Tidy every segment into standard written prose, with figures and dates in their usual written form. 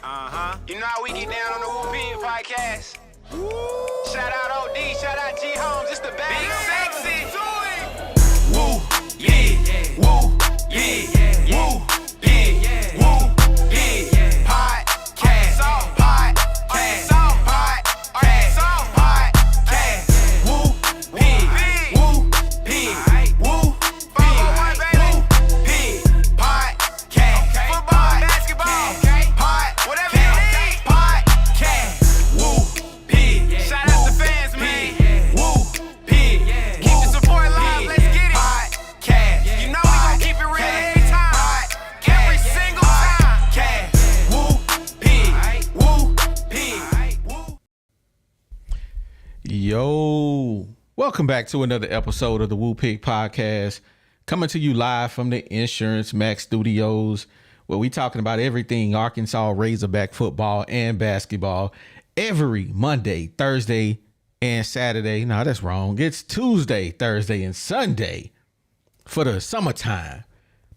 You know how we get down on the Woo Pig podcast? Shout out OD, shout out G Homes, it's the best. Big sexy. Woo, yeah, woo, yeah, woo, yeah, woo, yeah, podcast, podcast, woo, pig, woo, pig, woo, pig, podcast, football, basketball, whatever you need, podcast, woo, pig, shout out the fans, man, woo, pig, keep the support alive, let's get it, podcast, you know we gon' keep it real every time, every single time, podcast, woo, pig, woo. Yo, welcome back to another episode of the Woo Pig Podcast, coming to you live from the Insurance Max Studios, where we talking about everything Arkansas Razorback football and basketball every Monday, Thursday, and Saturday. No, that's wrong. It's Tuesday, Thursday, and Sunday for the summertime.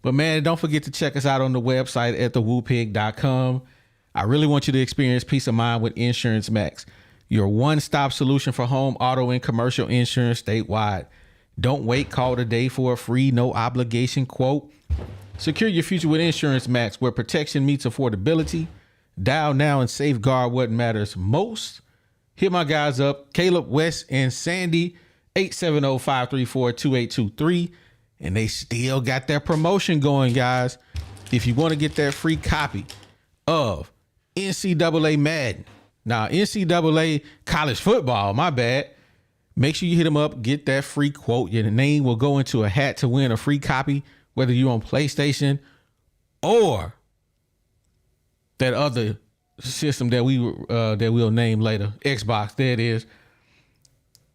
But man, don't forget to check us out on the website at thewoopig.com. I really want you to experience peace of mind with Insurance Max, your one-stop solution for home, auto, and commercial insurance statewide. Don't wait. Call today for a free, no obligation quote. Secure your future with Insurance Max, where protection meets affordability. Dial now and safeguard what matters most. Hit my guys up, Caleb, Wes, and Sandy, 870-534-2823. And they still got their promotion going, guys. If you want to get that free copy of NCAA Madden, now NCAA college football, my bad, make sure you hit them up, get that free quote. Your name will go into a hat to win a free copy, whether you're on PlayStation or that other system that we'll name later, Xbox. There it is.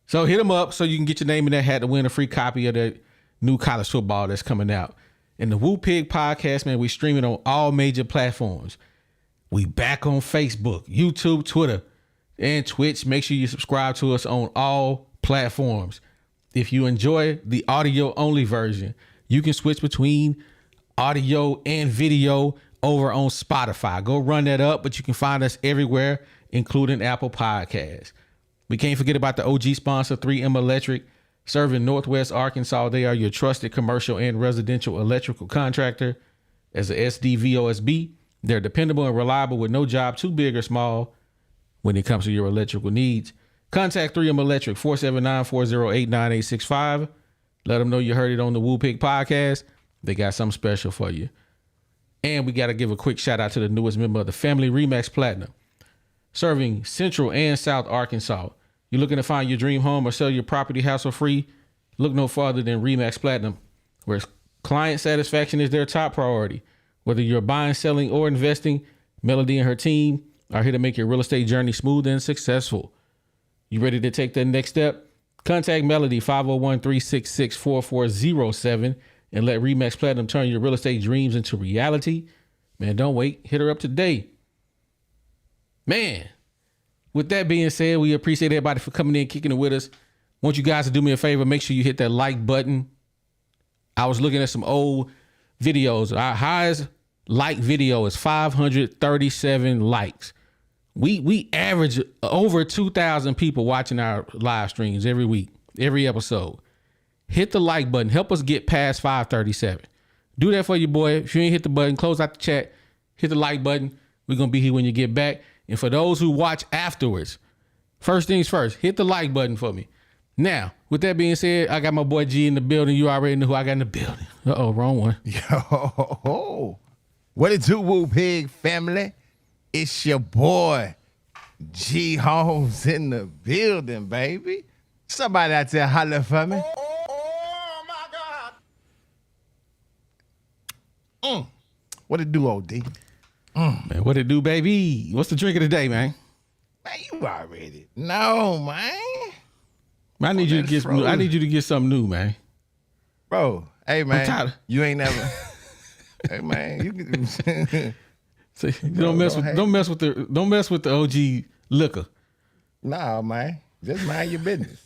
So hit them up so you can get your name in that hat to win a free copy of that new college football that's coming out. And the Woo Pig Podcast, man, we streaming on all major platforms. We back on Facebook, YouTube, Twitter, and Twitch. Make sure you subscribe to us on all platforms. If you enjoy the audio only version, you can switch between audio and video over on Spotify. Go run that up, but you can find us everywhere, including Apple Podcasts. We can't forget about the OG sponsor, 3M Electric, serving Northwest Arkansas. They are your trusted commercial and residential electrical contractor. As a SDVOSB, they're dependable and reliable with no job too big or small when it comes to your electrical needs. Contact 3M Electric, 479-408-9865. Let them know you heard it on the Woo Pig Podcast. They got something special for you. And we got to give a quick shout out to the newest member of the family, Remax Platinum, serving Central and South Arkansas. You're looking to find your dream home or sell your property hassle-free? Look no farther than Remax Platinum, where client satisfaction is their top priority. Whether you're buying, selling, or investing, Melody and her team are here to make your real estate journey smooth and successful. You ready to take that next step? Contact Melody, 501-366-4407, and let Remax Platinum turn your real estate dreams into reality. Man, don't wait. Hit her up today. Man, with that being said, we appreciate everybody for coming in, kicking it with us. Want you guys to do me a favor. Make sure you hit that like button. I was looking at some old videos. Our highest like video is 537 likes. We average over 2,000 people watching our live streams every week, every episode. Hit the like button. Help us get past 537. Do that for you, boy. If you ain't hit the button, close out the chat. Hit the like button. We're going to be here when you get back. And for those who watch afterwards, first things first, hit the like button for me. Now, with that being said, I got my boy G in the building. You already know who I got in the building. Uh-oh, wrong one. Yo, what it do, Woo Pig family? It's your boy, G Holmes in the building, baby. Somebody out there holler for me. Oh my God. What it do, OD? Man, what it do, baby? What's the drink of the day, man? Man, you already know, man. I need you to get something new, man. Bro, hey, I'm man. tired. You ain't never. Hey, man. You can. See, don't mess with the OG liquor. Nah, man. Just mind your business.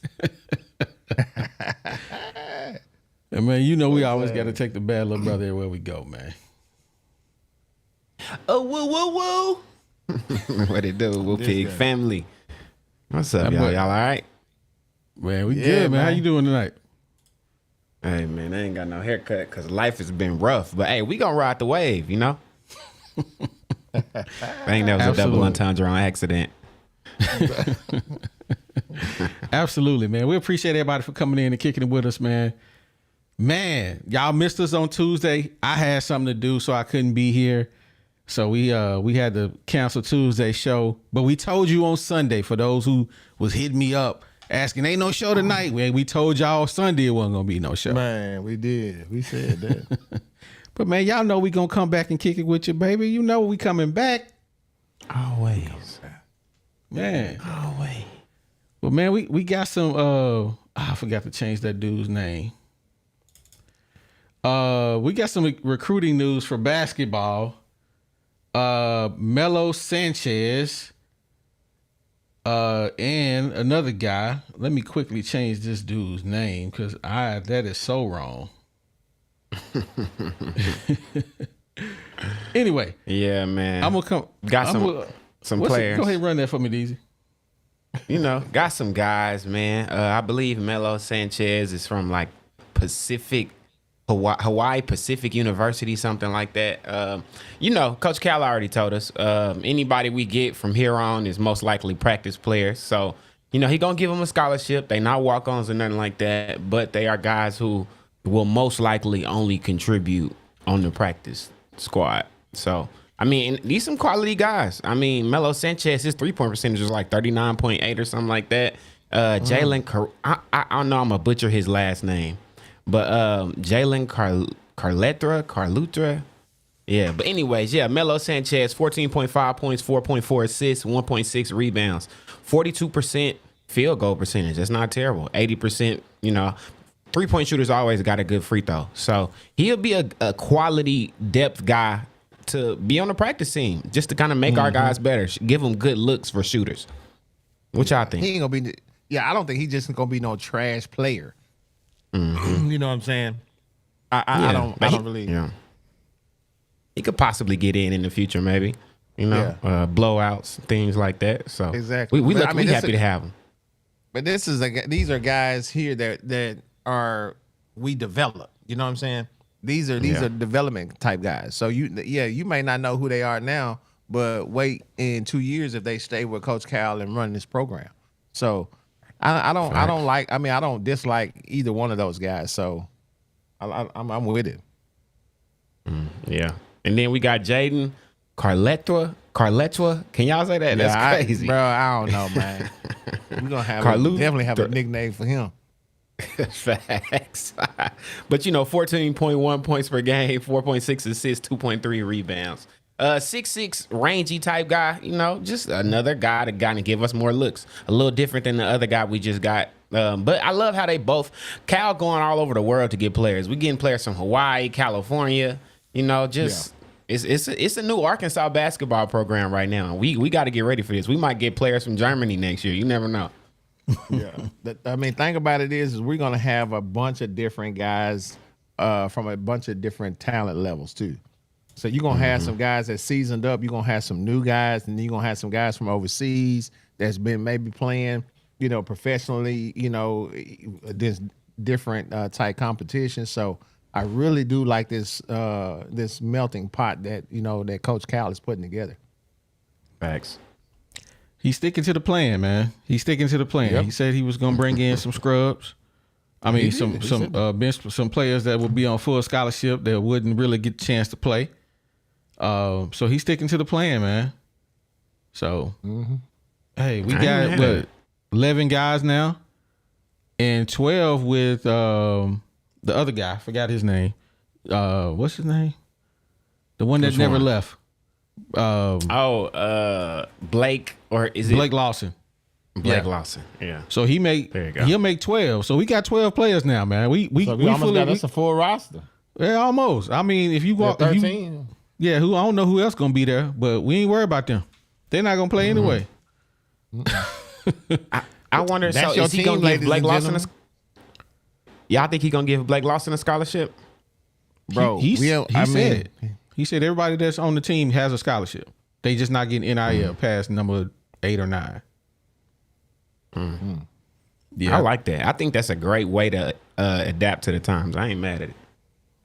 And man, you know we always got to take the bad little brother everywhere we go, man. Oh, woo, woo, What it do? We'll Pig guy. family. What's up, y'all? boy- Y'all all right? Man, we Yeah, good, man. How man. you doing tonight? Hey, man, I ain't got no haircut because life has been rough. But, hey, we going to ride the wave, you know? I think that was a double Absolutely. entendre on accident. Absolutely, man. We appreciate everybody for coming in and kicking it with us, man. Man, y'all missed us on Tuesday. I had something to do, so I couldn't be here. So we had to cancel Tuesday's show. But we told you on Sunday, for those who was hitting me up asking, ain't no show tonight. We told y'all Sunday it wasn't gonna be no show. Man, we did. We said that. But man, y'all know we gonna come back and kick it with you, baby. You know we coming back. Always. Man. Always. Well, man, we got some I forgot to change that dude's name. We got some recruiting news for basketball. Melo Sanchez and another guy. Let me quickly change this dude's name because that is so wrong. Anyway, Yeah, man. I'm gonna come. Got some players. Go ahead and run that for me, Deezy. You know, got some guys, man. I believe Melo Sanchez is from like Hawaii Pacific University, something like that. You know, Coach Cal already told us anybody we get from here on is most likely practice players. So, you know, he gonna give them a scholarship. They not walk-ons or nothing like that, but they are guys who will most likely only contribute on the practice squad. So, I mean, these some quality guys. I mean, Melo Sanchez, his three-point percentage was like 39.8 or something like that. Jalen, I don't know, I'm going to butcher his last name. But Jalen Carlutra. Yeah, but anyways, yeah, Melo Sanchez, 14.5 points, 4.4 assists, 1.6 rebounds, 42% field goal percentage. That's not terrible. 80%, you know, three-point shooters always got a good free throw. So he'll be a quality depth guy to be on the practice team, just to kind of make our guys better, give them good looks for shooters. What y'all think? He ain't gonna be. Yeah, I don't think he's just gonna be no trash player. You know what I'm saying? I don't really. Yeah. He could possibly get in the future, maybe. You know, blowouts, things like that. So Exactly. we But, I mean, happy to have him. But these are guys here that are we develop. You know what I'm saying? These are development type guys. So you may not know who they are now, but wait in 2 years if they stay with Coach Cal and run this program. So I don't dislike either one of those guys. So I'm with it. Yeah. And then we got Jaden Carletua. Can y'all say that? That's crazy. Bro, I don't know, man. We're gonna definitely have a nickname for him. Facts. But, you know, 14.1 points per game, 4.6 assists, 2.3 rebounds. 6'6", rangy type guy, you know, just another guy to kind of give us more looks. A little different than the other guy we just got. But I love how they both, Cal going all over the world to get players. We getting players from Hawaii, California, you know, just it's a new Arkansas basketball program right now. We got to get ready for this. We might get players from Germany next year. You never know. Yeah. I mean, thing about it is we're going to have a bunch of different guys from a bunch of different talent levels too. So you're going to have some guys that seasoned up. You're going to have some new guys, and then you're going to have some guys from overseas that's been maybe playing, you know, professionally, you know, this different type competition. So I really do like this this melting pot that, you know, that Coach Cal is putting together. Facts. He's sticking to the plan, man. He's sticking to the plan. Yep. He said he was gonna bring in some scrubs. I mean, some players that would be on full scholarship that wouldn't really get a chance to play. So he's sticking to the plan, man. So, hey, we got 11 guys now, and 12 with the other guy. I forgot his name. What's his name? The one that never left. Blake, or is it Blake Lawson. Blake Lawson? Yeah. So he'll make 12. So we got 12 players now, man. We almost got us a full roster. Yeah, almost. I mean, if you walk 13. I don't know who else gonna be there, but we ain't worried about them. They're not gonna play anyway. I wonder. That's So your is he team, gonna give ladies Blake and Lawson? gentlemen. Y'all think he gonna give Blake Lawson a scholarship? Bro, he said everybody that's on the team has a scholarship. They just not getting NIL past number 8 or 9. Yeah, I like that. I think that's a great way to adapt to the times. I ain't mad at it.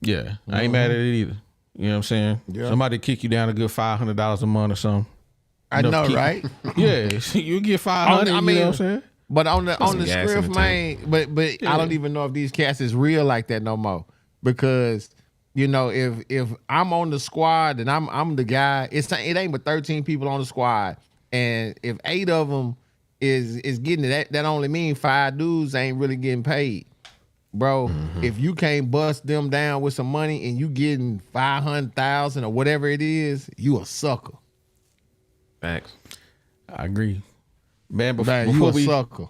Yeah, I ain't mad at it either. You know what I'm saying? Yeah. Somebody kick you down a good $500 a month or something. I Enough know, to keep- right? Yeah, you get 500. I you mean, know what I'm saying? But on the some gas in script, the man, but I don't even know if these cats is real like that no more. Because if I'm on the squad and I'm the guy, it ain't but 13 people on the squad, and if 8 of them is getting it, that only means 5 dudes ain't really getting paid, bro. If you can't bust them down with some money and you getting 500,000 or whatever it is, you a sucker. Facts. I agree, man. Man, you a sucker.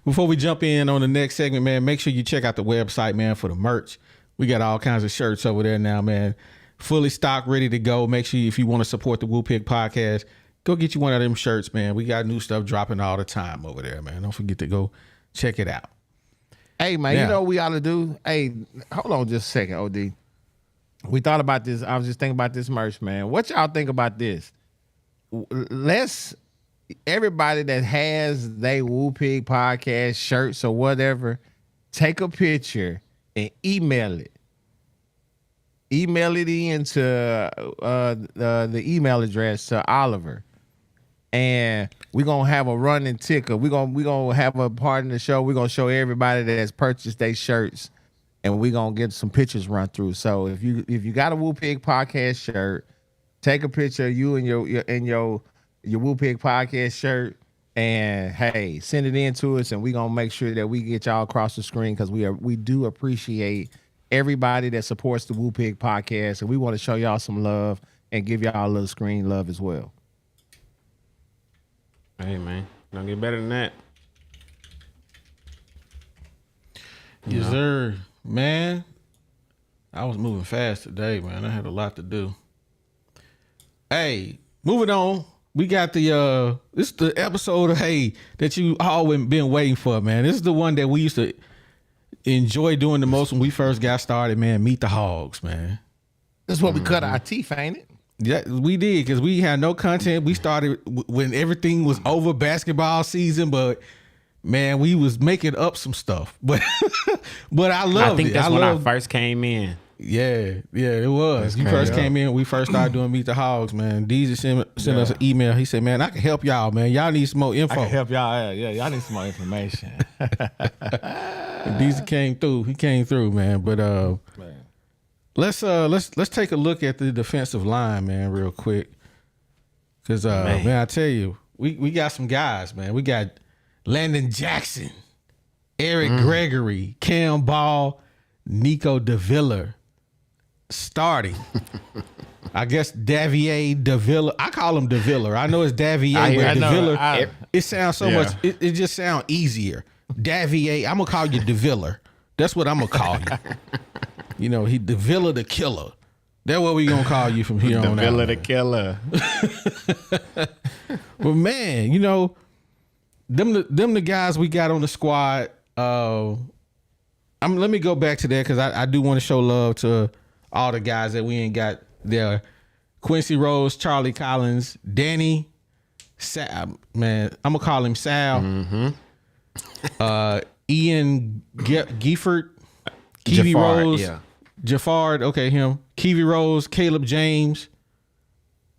Before we jump in on the next segment, man, make sure you check out the website, man, for the merch. We got all kinds of shirts over there now, man. Fully stocked, ready to go. Make sure if you want to support the Woo Pig podcast, go get you one of them shirts, man. We got new stuff dropping all the time over there, man. Don't forget to go check it out. Hey, man, Yeah. you know what we ought to do? Hey, hold on just a second, OD. We thought about this. I was just thinking about this merch, man. What y'all think about this? Everybody that has they Woo Pig podcast shirts or whatever, take a picture and email it. Email it into the email address to Oliver. And we're gonna have a running ticker. We're gonna have a part in the show. We're gonna show everybody that has purchased their shirts, and we're gonna get some pictures run through. So if you got a Woo Pig podcast shirt, take a picture of you and your Woo Pig podcast shirt, and hey, send it in to us, and we're gonna make sure that we get y'all across the screen, because we do appreciate everybody that supports the Woo Pig podcast, and we want to show y'all some love and give y'all a little screen love as well. Hey, man. Don't get better than that. Yes, sir. Man, I was moving fast today, man. I had a lot to do. Hey, moving on. We got this is the episode of that you all been waiting for, man. This is the one that we used to enjoy doing the most when we first got started, man. Meet the Hogs, man. That's what we cut our teeth, ain't it? Yeah, we did, because we had no content. We started when everything was over, basketball season, but man, we was making up some stuff. But I loved it. I think that's when I first came in. Yeah, it was. You first came in, we first started doing Meet the Hogs, man. Deezy sent us an email. He said, man, I can help y'all, man. Y'all need some more info. I can help y'all. Yeah, y'all need some more information. Deezy came through. He came through, man. But Man. let's take a look at the defensive line, man, real quick. Cause man, I tell you, we got some guys, man. We got Landon Jackson, Eric Gregory, Cam Ball, Nico DeViller starting. I guess Davier DeViller. I call him DeViller. I know it's Davier, but DeViller. It sounds so much. It just sounds easier. Davier. I'm gonna call you DeViller. That's what I'm gonna call you. You know, he DeViller the killer. That's what we gonna call you from here on out. DeViller the killer. But man, you know, them the guys we got on the squad. Let me go back to that, because I do want to show love to all the guys that we ain't got there. Quincy Rose, Charlie Collins, Danny, Sal, man, I'm gonna call him Sal. Ian Gifford, Kiwi Jafar, Rose, yeah. Jafard, okay, him. Kiwi Rose, Caleb James,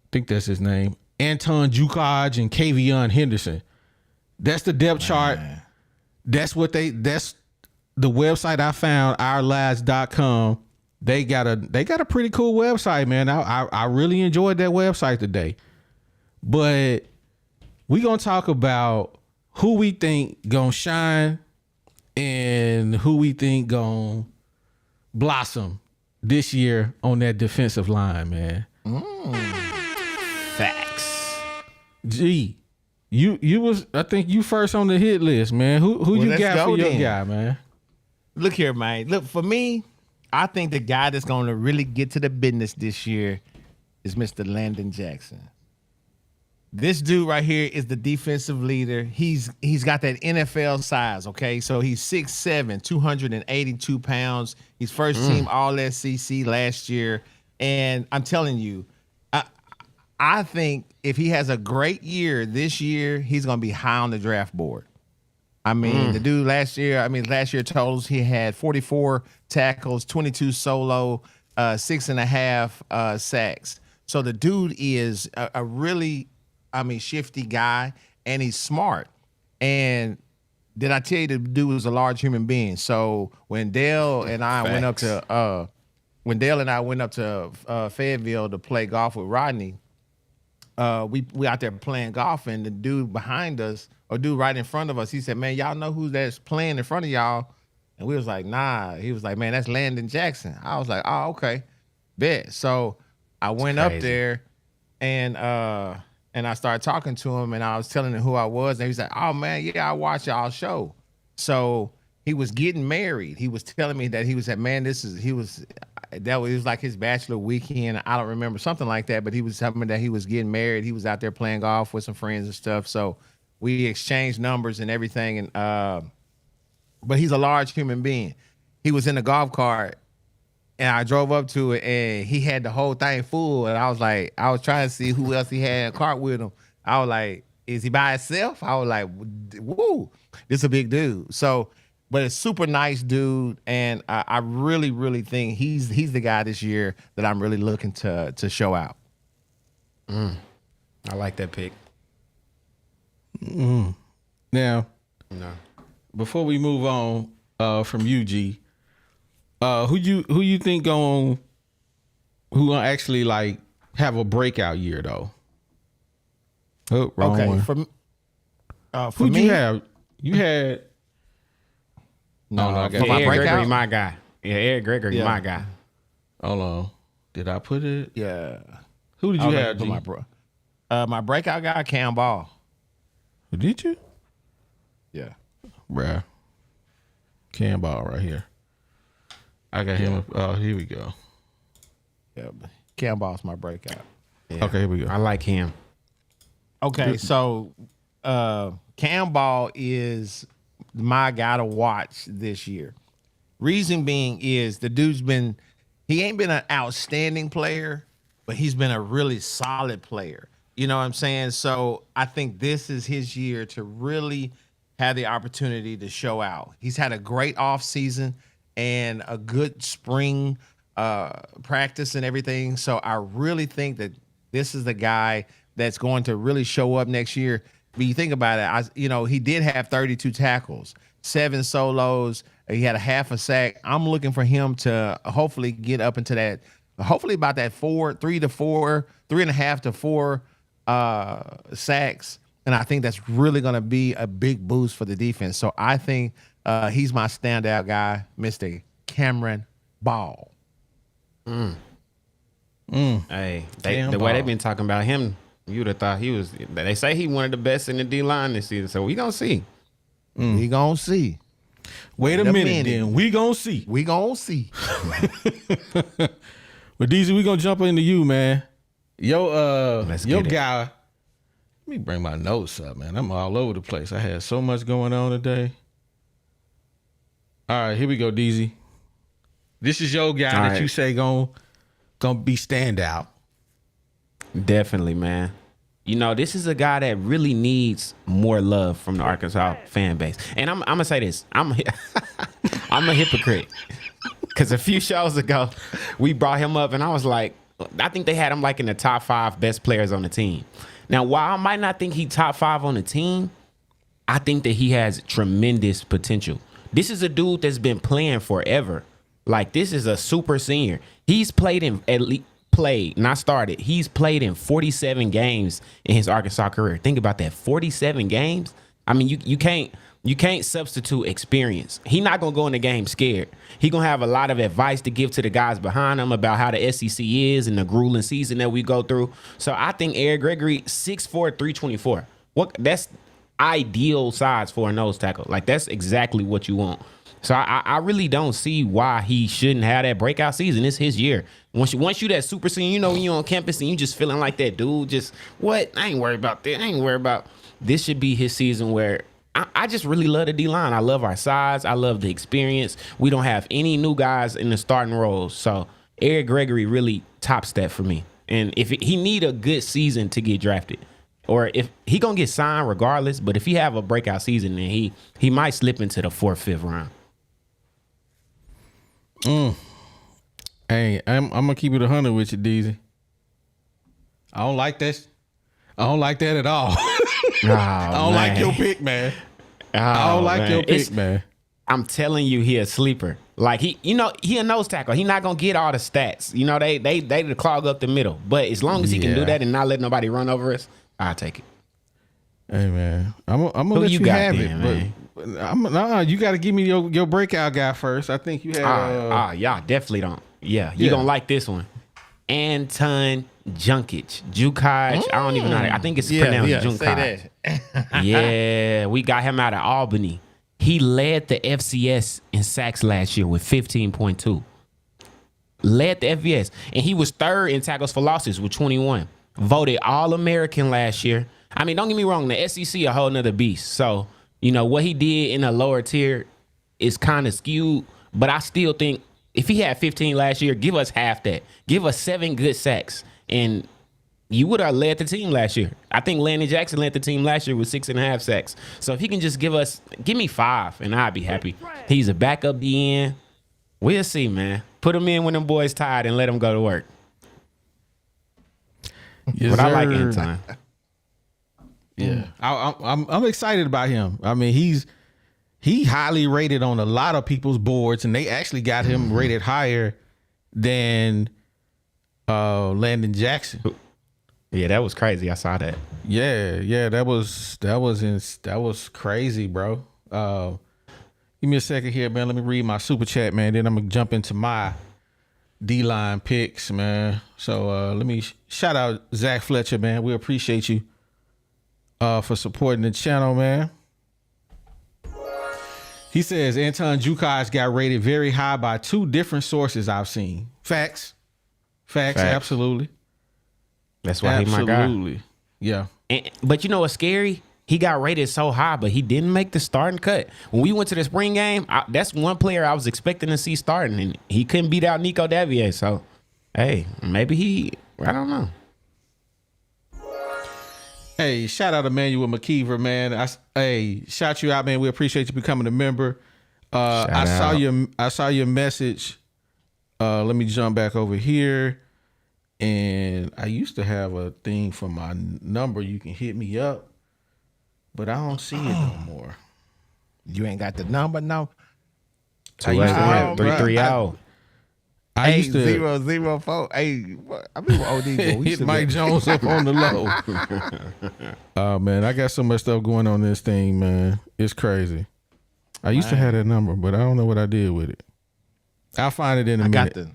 I think that's his name. Anton Jukaj and Kavion Henderson. That's the depth chart. That's the website I found, ourlives.com. They got a pretty cool website, man. I really enjoyed that website today. But we gonna talk about who we think gonna shine and who we think gonna blossom this year on that defensive line, man. Facts. Gee, you was, I think you first on the hit list, man. Who you let's got go for your then. guy, man? Look here, man. Look, for me, I think the guy that's going to really get to the business this year is Mr. Landon Jackson. This dude right here is the defensive leader. He's got that NFL size, okay? So he's 6'7", 282 pounds. He's first team All-SEC last year. And I'm telling you, I think if he has a great year this year, he's going to be high on the draft board. I mean, the dude last year totals, he had 44 tackles, 22 solo, 6.5 sacks. So the dude is a really, shifty guy, and he's smart. And did I tell you the dude was a large human being? So when Dale and I went up to Fayetteville to play golf with Rodney, we out there playing golf, and the dude behind us, or dude right in front of us, he said, "Man, y'all know who that's playing in front of y'all?" And we was like, "Nah." He was like, "Man, that's Landon Jackson." I was like, "Oh, okay, bet." So I went up there, and I started talking to him, and I was telling him who I was, and he was like, "Oh man, yeah, I watch y'all show." So he was getting married. He was telling me that he was it was like his bachelor weekend. I don't remember, something like that, but he was telling me that he was getting married. He was out there playing golf with some friends and stuff. So we exchanged numbers and everything. And but he's a large human being. He was in the golf cart, and I drove up to it, and he had the whole thing full. And I was trying to see who else he had in the cart with him. I was like, is he by himself? I was like, woo, this is a big dude. So, but a super nice dude, and I really, really think he's the guy this year that I'm really looking to show out. I like that pick. Now, before we move on from UG, who you think who gonna actually like have a breakout year though? Oh, wrong one. For Who'd me, you have? You had. No, I got for my Eric breakout? Gregory, my guy. Yeah, Eric Gregory, my guy. Hold on. Did I put it? Yeah. Who did you have? G? My breakout guy, Cam Ball. Did you? Yeah. Bruh. Cam Ball right here. I got him. Oh, here we go. Yeah. Cam Ball's my breakout. Yeah. Okay, here we go. I like him. Okay, so Cam Ball is my guy to watch this year. Reason being is the dude's he ain't been an outstanding player, but he's been a really solid player. You know what I'm saying? So I think this is his year to really have the opportunity to show out. He's had a great offseason and a good spring practice and everything. So I really think that this is the guy that's going to really show up next year. But you think about it, he did have 32 tackles, 7 solos. He had a half a sack. I'm looking for him to hopefully get up into that, hopefully about that 3.5 to 4 sacks. And I think that's really going to be a big boost for the defense. So I think he's my standout guy, Mr. Cameron Ball. Hey, the way they've been talking about him, you would have thought he was. They say he one of the best in the D line this season. So we gonna see. We gonna see. Wait a minute, then. We gonna see. We gonna see. But DZ, we gonna jump into you, man. Your guy. Let me bring my notes up, man. I'm all over the place. I had so much going on today. All right, here we go, DZ. This is your guy that you say gonna be standout. Definitely, man. This is a guy that really needs more love from the Arkansas fan base. And I'm gonna say this: I'm a hypocrite, because a few shows ago we brought him up, and I was like, I think they had him like in the top 5 best players on the team. Now, while I might not think he top 5 on the team, I think that he has tremendous potential. This is a dude that's been playing forever. Like, this is a super senior. He's played in He's played in 47 games in his Arkansas career. Think about that, 47 games. I mean, you can't substitute experience. He's not gonna go in the game scared. He gonna have a lot of advice to give to the guys behind him about how the SEC is and the grueling season that we go through. So I think Eric Gregory, 6'4", 324. That's ideal size for a nose tackle. Like, that's exactly what you want. So I really don't see why he shouldn't have that breakout season. It's his year. Once you that super senior, when you're on campus and you just feeling like that dude, just I ain't worried about that. I ain't worried about this. Should be his season where I just really love the D-line. I love our size. I love the experience. We don't have any new guys in the starting roles. So Eric Gregory really tops that for me. And if he need a good season to get drafted, or if he gonna get signed regardless, but if he have a breakout season, then he might slip into the 4th, 5th round. Hey, I'm gonna keep it 100 with you, DZ. I don't like that. I don't like that at all. I don't like your pick, man. I don't like your pick, man. I'm telling you, he a sleeper. Like he a nose tackle. He not gonna get all the stats. You know, they clog up the middle. But as long as he can do that and not let nobody run over us, I'll take it. Hey man, I'm gonna let you have it, man. But you got to give me your breakout guy first. I think you have. Y'all definitely don't. Yeah, you gonna like this one, Anton Junkic. I don't even know. I think it's pronounced Junkic. Yeah, we got him out of Albany. He led the FCS in sacks last year with 15.2. Led the FBS, and he was 3rd in tackles for losses with 21. Voted All-American last year. I mean, don't get me wrong, the SEC a whole nother beast. So, you know, what he did in a lower tier is kind of skewed, but I still think if he had 15 last year, give us half that. Give us 7 good sacks, and you would have led the team last year. I think Landon Jackson led the team last year with 6.5 sacks. So if he can just give me 5, and I'd be happy. He's a backup DN. We'll see, man. Put him in when them boys tired and let him go to work. Yes, but I like Anton. Yeah, I'm excited about him. I mean, he highly rated on a lot of people's boards, and they actually got him rated higher than Landon Jackson. Yeah, that was crazy. I saw that. Yeah, that was crazy, bro. Give me a second here, man. Let me read my super chat, man. Then I'm gonna jump into my D-line picks, man. So let me shout out Zach Fletcher, man. We appreciate you for supporting the channel, man. He says Anton Jukic got rated very high by 2 different sources I've seen. Facts, absolutely. That's why he my guy. Absolutely, yeah. But you know what's scary? He got rated so high, but he didn't make the starting cut. When we went to the spring game, that's one player I was expecting to see starting, and he couldn't beat out Nico Davier. So, hey, maybe I don't know. Hey, shout out Emmanuel McKeever, man. Shout you out, man. We appreciate you becoming a member. I saw your message. Let me jump back over here. And I used to have a thing for my number. You can hit me up, but I don't see it no more. You ain't got the number now? 330. I used to 8004. Hey, I remember OD. hit Mike Jones up on the low. Oh man, I got so much stuff going on this thing, man. It's crazy. I used to have that number, but I don't know what I did with it. I'll find it in a minute.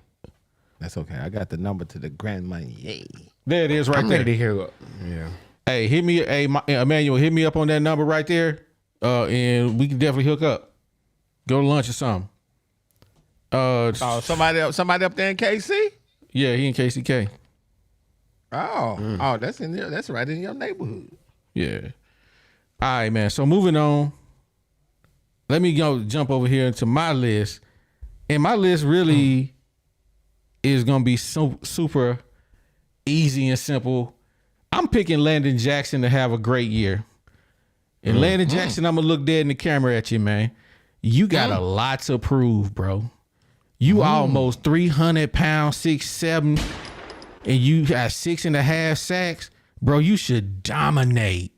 That's okay. I got the number to the Grand Money. Yay. There it is, right there. Ready to hear. Yeah. Hey, hit me. Hey, Emmanuel, hit me up on that number right there, and we can definitely hook up. Go to lunch or something. Somebody up there in KC? Yeah, he in KCK. Oh, that's in there. That's right in your neighborhood. Yeah. All right, man. So moving on. Let me jump over here into my list, and my list really is gonna be super easy and simple. I'm picking Landon Jackson to have a great year. And Landon Jackson, I'm gonna look dead in the camera at you, man. You got a lot to prove, bro. You almost 300 pounds, 6'7", and you got 6.5 sacks. Bro, you should dominate.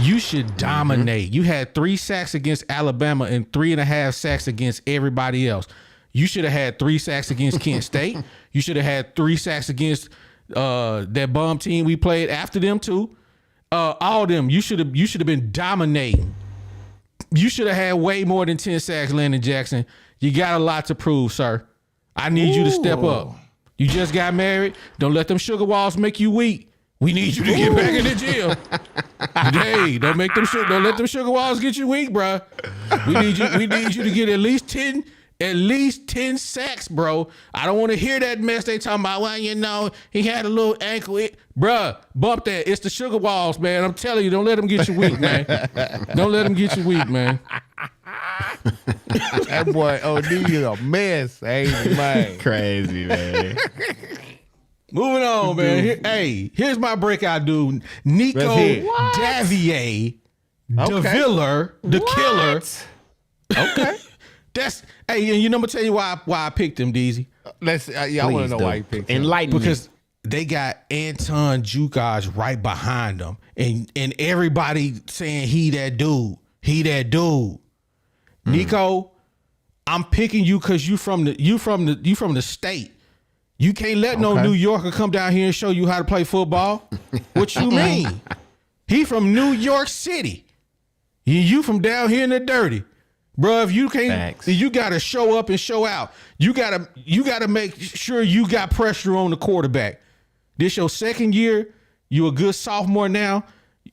You should dominate. You had 3 sacks against Alabama and 3.5 sacks against everybody else. You should have had 3 sacks against Kent State. You should have had 3 sacks against that bum team we played after them too. All of them. You should have been dominating. You should have had way more than 10 sacks, Landon Jackson. You got a lot to prove, sir. I need you to step up. You just got married. Don't let them sugar walls make you weak. We need you to get back in the gym. Hey, don't let them sugar walls get you weak, bro. We need you to get at least 10 sacks, bro. I don't want to hear that mess they talking about. Well, he had a little ankle. Bruh, bump that. It's the sugar walls, man. I'm telling you, don't let them get you weak, man. Don't let them get you weak, man. That boy OD is a mess, ain't he, man? Crazy, man. Moving on, man. Here's my breakout dude, Nico Let's hear it. Davier, DeViller, the killer. Okay. That's and you know, I'm gonna tell you why I picked him, DZ. I want to know why you picked him. Enlighten me. Because they got Anton Jukas right behind them, and everybody saying he that dude. Nico, I'm picking you because you from the state. You can't let no New Yorker come down here and show you how to play football. What you mean? He from New York City. You from down here in the dirty. Bro, if you can't, Facts. you gotta show up and show out. You gotta make sure you got pressure on the quarterback. This your second year. You a good sophomore now.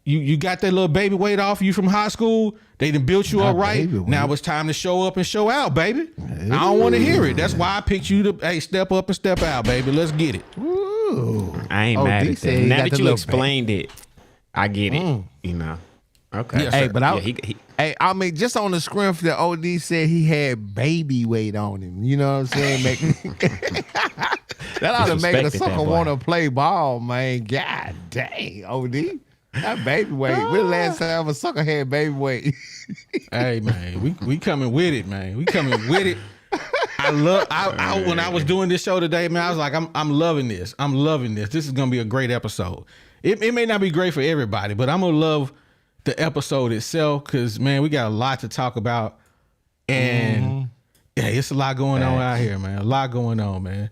You got that little baby weight off you from high school. They done built you up right. Now it's time to show up and show out, baby. I don't want to hear it. That's why I picked you to step up and step out, baby. Let's get it. Ooh. I ain't mad D at said that. he Now got that the you little explained it, I get it. You know. Okay. Yes, Hey, sir. but I mean, just on the scrim that OD said he had baby weight on him. You know what I'm saying? That ought to make a Disrespected that sucker boy. want to play ball, man. God dang, OD. That baby weight. When the last time a sucker had baby weight? Hey man, we coming with it, man. We coming with it. I when I was doing this show today, man, I was like, I'm loving this. I'm loving this. This is gonna be a great episode. It may not be great for everybody, but I'm gonna love the episode itself because man, we got a lot to talk about, and yeah, it's a lot going on out here, man. A lot going on, man.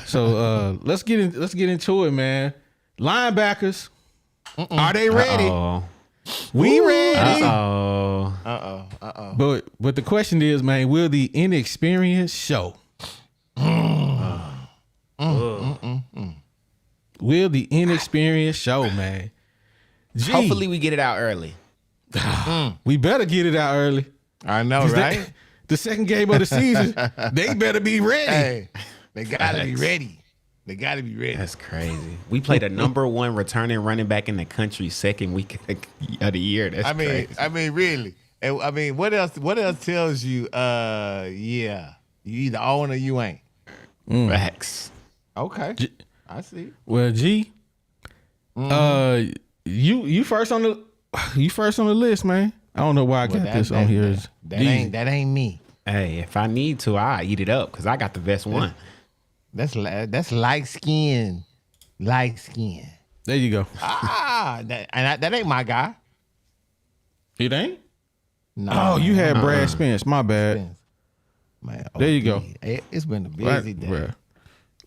So let's get into it, man. Linebackers, are they ready? Uh-oh. We ready. Uh-oh. But the question is, man, will the inexperience show? Will the inexperience show, man? Gee, Hopefully we get it out early. we better get it out early. I know, right? The second game of the season, they better be ready. Hey, they gotta be ready. They gotta be ready. That's crazy. We played a number one returning running back in the country second week of the year. That's crazy. I mean, really. And, I mean, what else tells you? Yeah, you either own or you ain't. Facts. Okay, I see. Well, G, you first on the list, man. I don't know why I got this on here. That ain't me. Hey, if I need to, I eat it up because I got the best one. That's light skin. Light skin. There you go. That ain't my guy. It ain't? No. Oh, you had Brad Spence. My bad. Man, There you go. It's been a busy day. Bruh.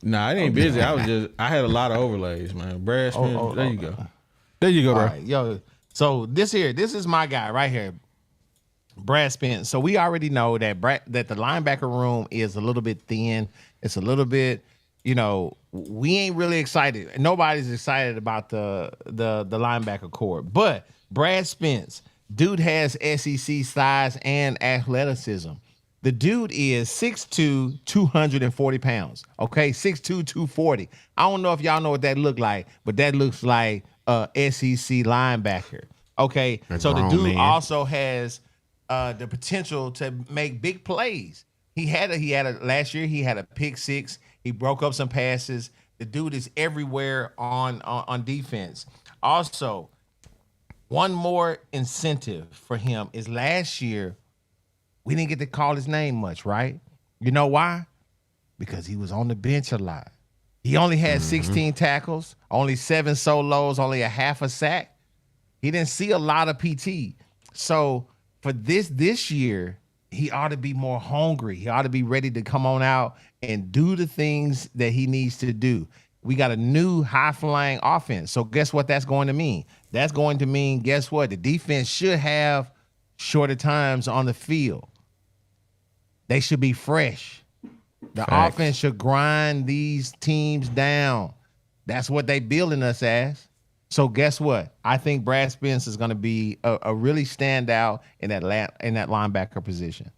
Nah, it ain't busy. I had a lot of overlays, man. Brad Spence. There you go. There you go, bro. All right, yo. So this is my guy right here, Brad Spence. So we already know that the linebacker room is a little bit thin. It's a little bit, we ain't really excited. Nobody's excited about the linebacker core. But Brad Spence, dude has SEC size and athleticism. The dude is 6'2", 240 pounds. Okay, 6'2", 240. I don't know if y'all know what that look like, but that looks like a SEC linebacker. Okay, so the dude also has the potential to make big plays. He had a last year. He had a pick six. He broke up some passes. The dude is everywhere on defense. Also, one more incentive for him is last year we didn't get to call his name much, right? You know why? Because he was on the bench a lot. He only had 16 tackles, only 7 solos, only a half a sack. He didn't see a lot of PT. So for this year, he ought to be more hungry. He ought to be ready to come on out and do the things that he needs to do. We got a new high-flying offense. So guess what that's going to mean? That's going to mean, guess what? The defense should have shorter times on the field. They should be fresh. The offense should grind these teams down. That's what they building us as. So guess what? I think Brad Spence is going to be a really standout in that linebacker position.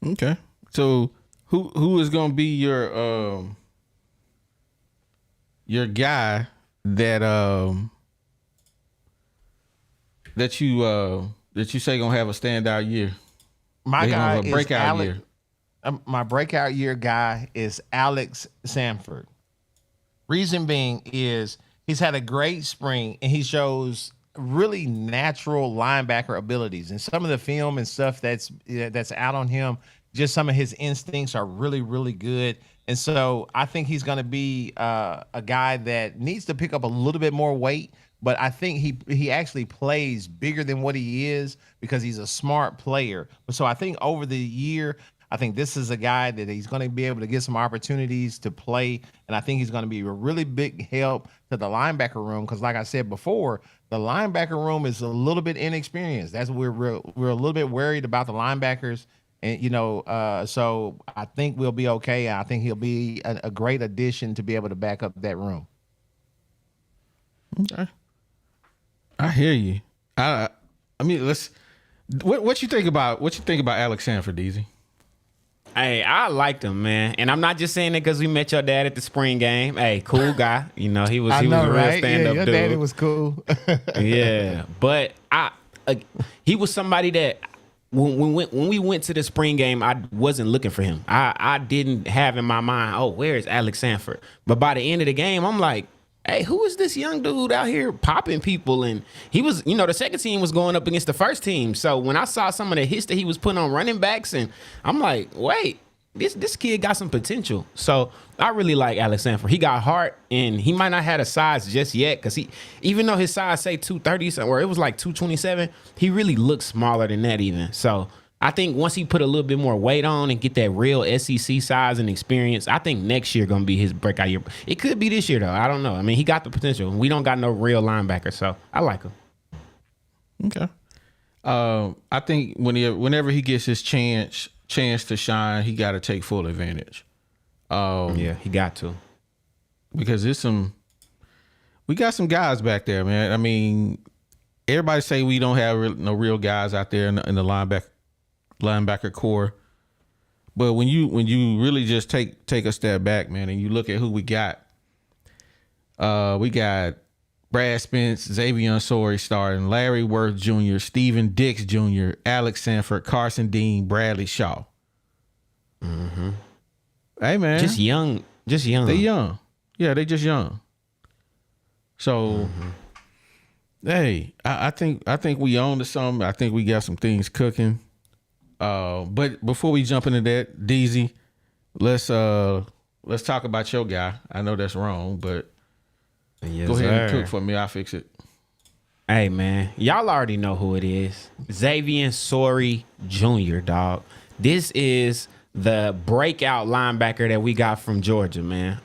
Okay. So who is going to be your guy that you say going to have a standout year? My They gonna guy have a is breakout Alex. year. my breakout year guy is Alex Sanford. Reason being is he's had a great spring and he shows really natural linebacker abilities. And some of the film and stuff that's out on him, just some of his instincts are really, really good. And so I think he's going to be a guy that needs to pick up a little bit more weight. But I think he actually plays bigger than what he is because he's a smart player. So I think over the year, I think this is a guy that he's going to be able to get some opportunities to play. And I think he's going to be a really big help to the linebacker room. Because like I said before, the linebacker room is a little bit inexperienced. That's we're a little bit worried about the linebackers. And, so I think we'll be okay. I think he'll be a great addition to be able to back up that room. Okay. I hear you. I mean, what you think about Alex Sanford, DZ? Hey, I liked him, man, and I'm not just saying it because we met your dad at the spring game. Hey, cool guy, he was a real stand-up your dude. daddy was cool. Yeah, but he was somebody that when we went to the spring game, I wasn't looking for him. I didn't have in my mind, oh, where is Alex Sanford? But by the end of the game, I'm like, hey, who is this young dude out here popping people? And he was, the second team was going up against the first team. So when I saw some of the hits that he was putting on running backs, and I'm like, wait, this kid got some potential. So I really like Alex Sanford. He got heart, and he might not have a size just yet because even though his size say 230 or it was like 227, he really looks smaller than that even. So I think once he put a little bit more weight on and get that real SEC size and experience, I think next year going to be his breakout year. It could be this year, though. I don't know. I mean, he got the potential. We don't got no real linebacker, so I like him. Okay. I think whenever he gets his chance to shine, he got to take full advantage. Yeah, he got to. Because we got some guys back there, man. I mean, everybody say we don't have no real guys out there in the linebacker core, but when you really just take a step back, man, and you look at who we got Brad Spence, Xavier Sorey starting, Larry Worth Jr., Steven Dix Jr., Alex Sanford, Carson Dean, Bradley Shaw. Mm-hmm. Hey, man, just young. They young. Yeah, they just young. So hey, I think we own to something. I think we got some things cooking. But before we jump into that, DZ, let's talk about your guy. I know that's wrong, but go ahead and cook for me. I'll fix it. Hey, man, y'all already know who it is. Xavier Sorey Jr., dog. This is the breakout linebacker that we got from Georgia, man.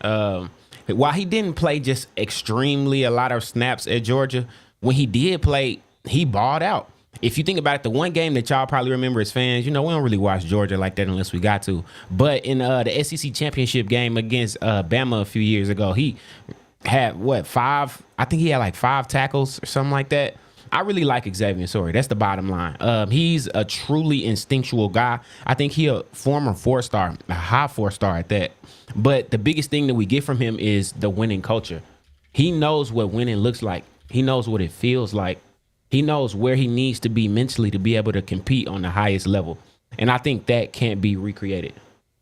While he didn't play just extremely a lot of snaps at Georgia, when he did play, he balled out. If you think about it, the one game that y'all probably remember as fans, we don't really watch Georgia like that unless we got to. But in the SEC championship game against Bama a few years ago, he had, 5? I think he had like 5 tackles or something like that. I really like Xavier Sorey. That's the bottom line. He's a truly instinctual guy. I think he a former 4-star, a high 4-star at that. But the biggest thing that we get from him is the winning culture. He knows what winning looks like. He knows what it feels like. He knows where he needs to be mentally to be able to compete on the highest level. And I think that can't be recreated.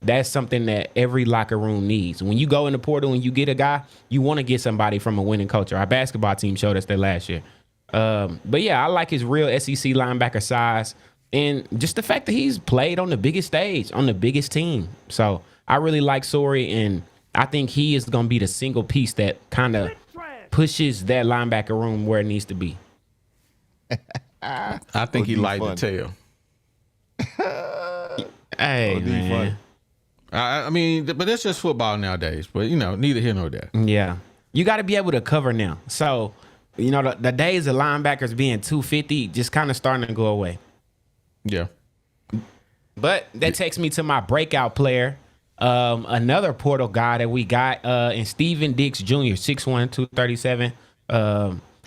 That's something that every locker room needs. When you go in the portal and you get a guy, you want to get somebody from a winning culture. Our basketball team showed us that last year. But yeah, I like his real SEC linebacker size and just the fact that he's played on the biggest stage, on the biggest team. So I really like Sorey, and I think he is going to be the single piece that kind of pushes that linebacker room where it needs to be. I think he lied to tell. Hey, man. I mean, but that's just football nowadays. But, neither here nor there. Yeah. You got to be able to cover now. So, the days of linebackers being 250 just kind of starting to go away. Yeah. But that takes me to my breakout player, another portal guy that we got, in Steven Dix Jr., 6'1", 237.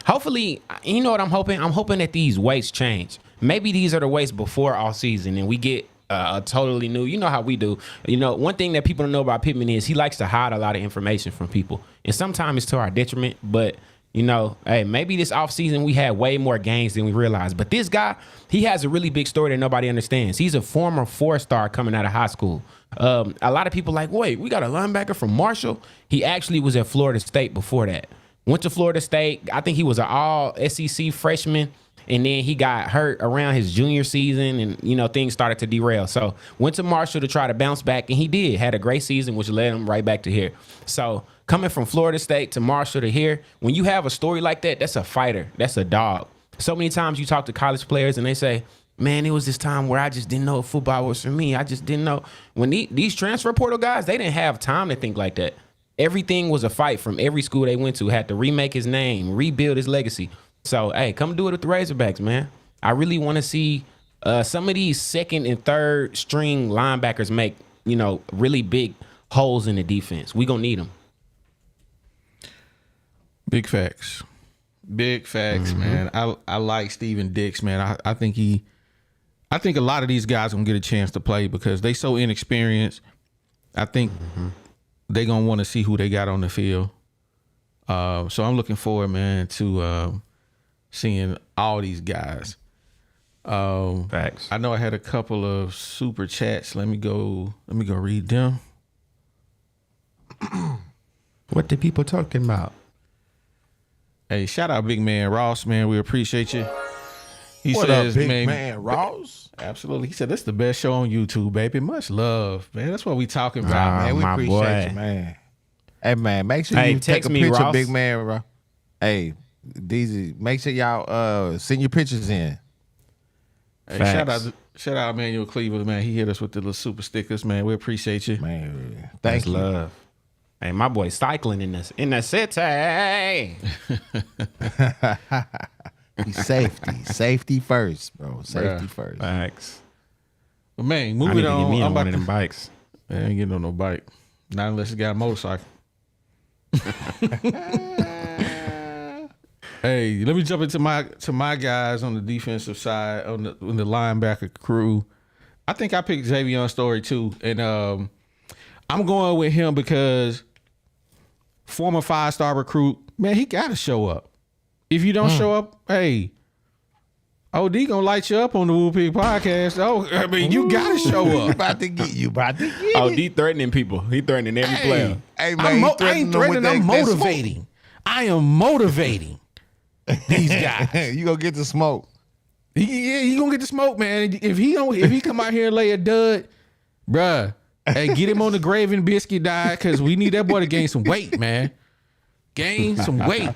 Hopefully, you know what I'm hoping? I'm hoping that these weights change. Maybe these are the weights before all season, and we get a totally new. You know how we do. One thing that people don't know about Pittman is he likes to hide a lot of information from people, and sometimes it's to our detriment. But You know, hey, maybe this offseason we had way more games than we realized. But this guy, he has a really big story that nobody understands. He's a former 4-star coming out of high school. A lot of people like, wait, we got a linebacker from Marshall? He actually was at Florida State before that. Went to Florida State. I think he was an all SEC freshman. And then he got hurt around his junior season and, you know, things started to derail. So went to Marshall to try to bounce back, and he did. Had a great season, which led him right back to here. So coming from Florida State to Marshall to here, when you have a story like that, that's a fighter. That's a dog. So many times you talk to college players and they say, man, it was this time where I just didn't know if football was for me. I just didn't know. When these transfer portal guys, they didn't have time to think like that. Everything was a fight from every school they went to. Had to remake his name, rebuild his legacy. So, hey, come do it with the Razorbacks, man. I really want to see some of these second and third string linebackers make, you know, really big holes in the defense. We going to need them. Big facts. Big facts, man. I like Steven Dix, man. I think a lot of these guys going to get a chance to play because they so inexperienced. I think they going to want to see who they got on the field. So I'm looking forward, man, to seeing all these guys. Facts. I know I had a couple of super chats. Let me go read them. What the people talking about? Hey, shout out Big Man Ross, man. We appreciate you. He What says, up, Big Man Ross? Absolutely. He said, this is the best show on YouTube, baby. Much love, man. That's what we talking about, man. We my appreciate boy. you, man. Man. Hey, man, make sure Hey, you take text a me, picture, Ross. Big Man Ross. Hey, DZ, make sure y'all send your pictures in. Hey, Facts. shout out Emmanuel Cleveland, man. He hit us with the little super stickers, man. We appreciate you. Man, That's thank you. love. Hey, my boy cycling in the city. Safety first, bro. Safety Bruh. first. Facts. But man, I need moving to get on. me I'm on about one of to, them bikes. I ain't getting on no bike. Not unless you got a motorcycle. Hey, let me jump into my guys on the defensive side on the linebacker crew. I think I picked Xavion's story too, and I'm going with him because former 5-star recruit, man, he got to show up. If you don't show up, hey, OD gonna light you up on the Woo Pig podcast. Oh, I mean, you got to show You up. about to get it. Oh, D threatening people. He threatening every player. Hey, man, I ain't threatening. I'm motivating. I am motivating these guys. You gonna get the smoke. Yeah, he gonna get the smoke, man. If he come out here and lay a dud, bruh, hey, get him on the gravy and biscuit diet because we need that boy to gain some weight, man. Gain some weight.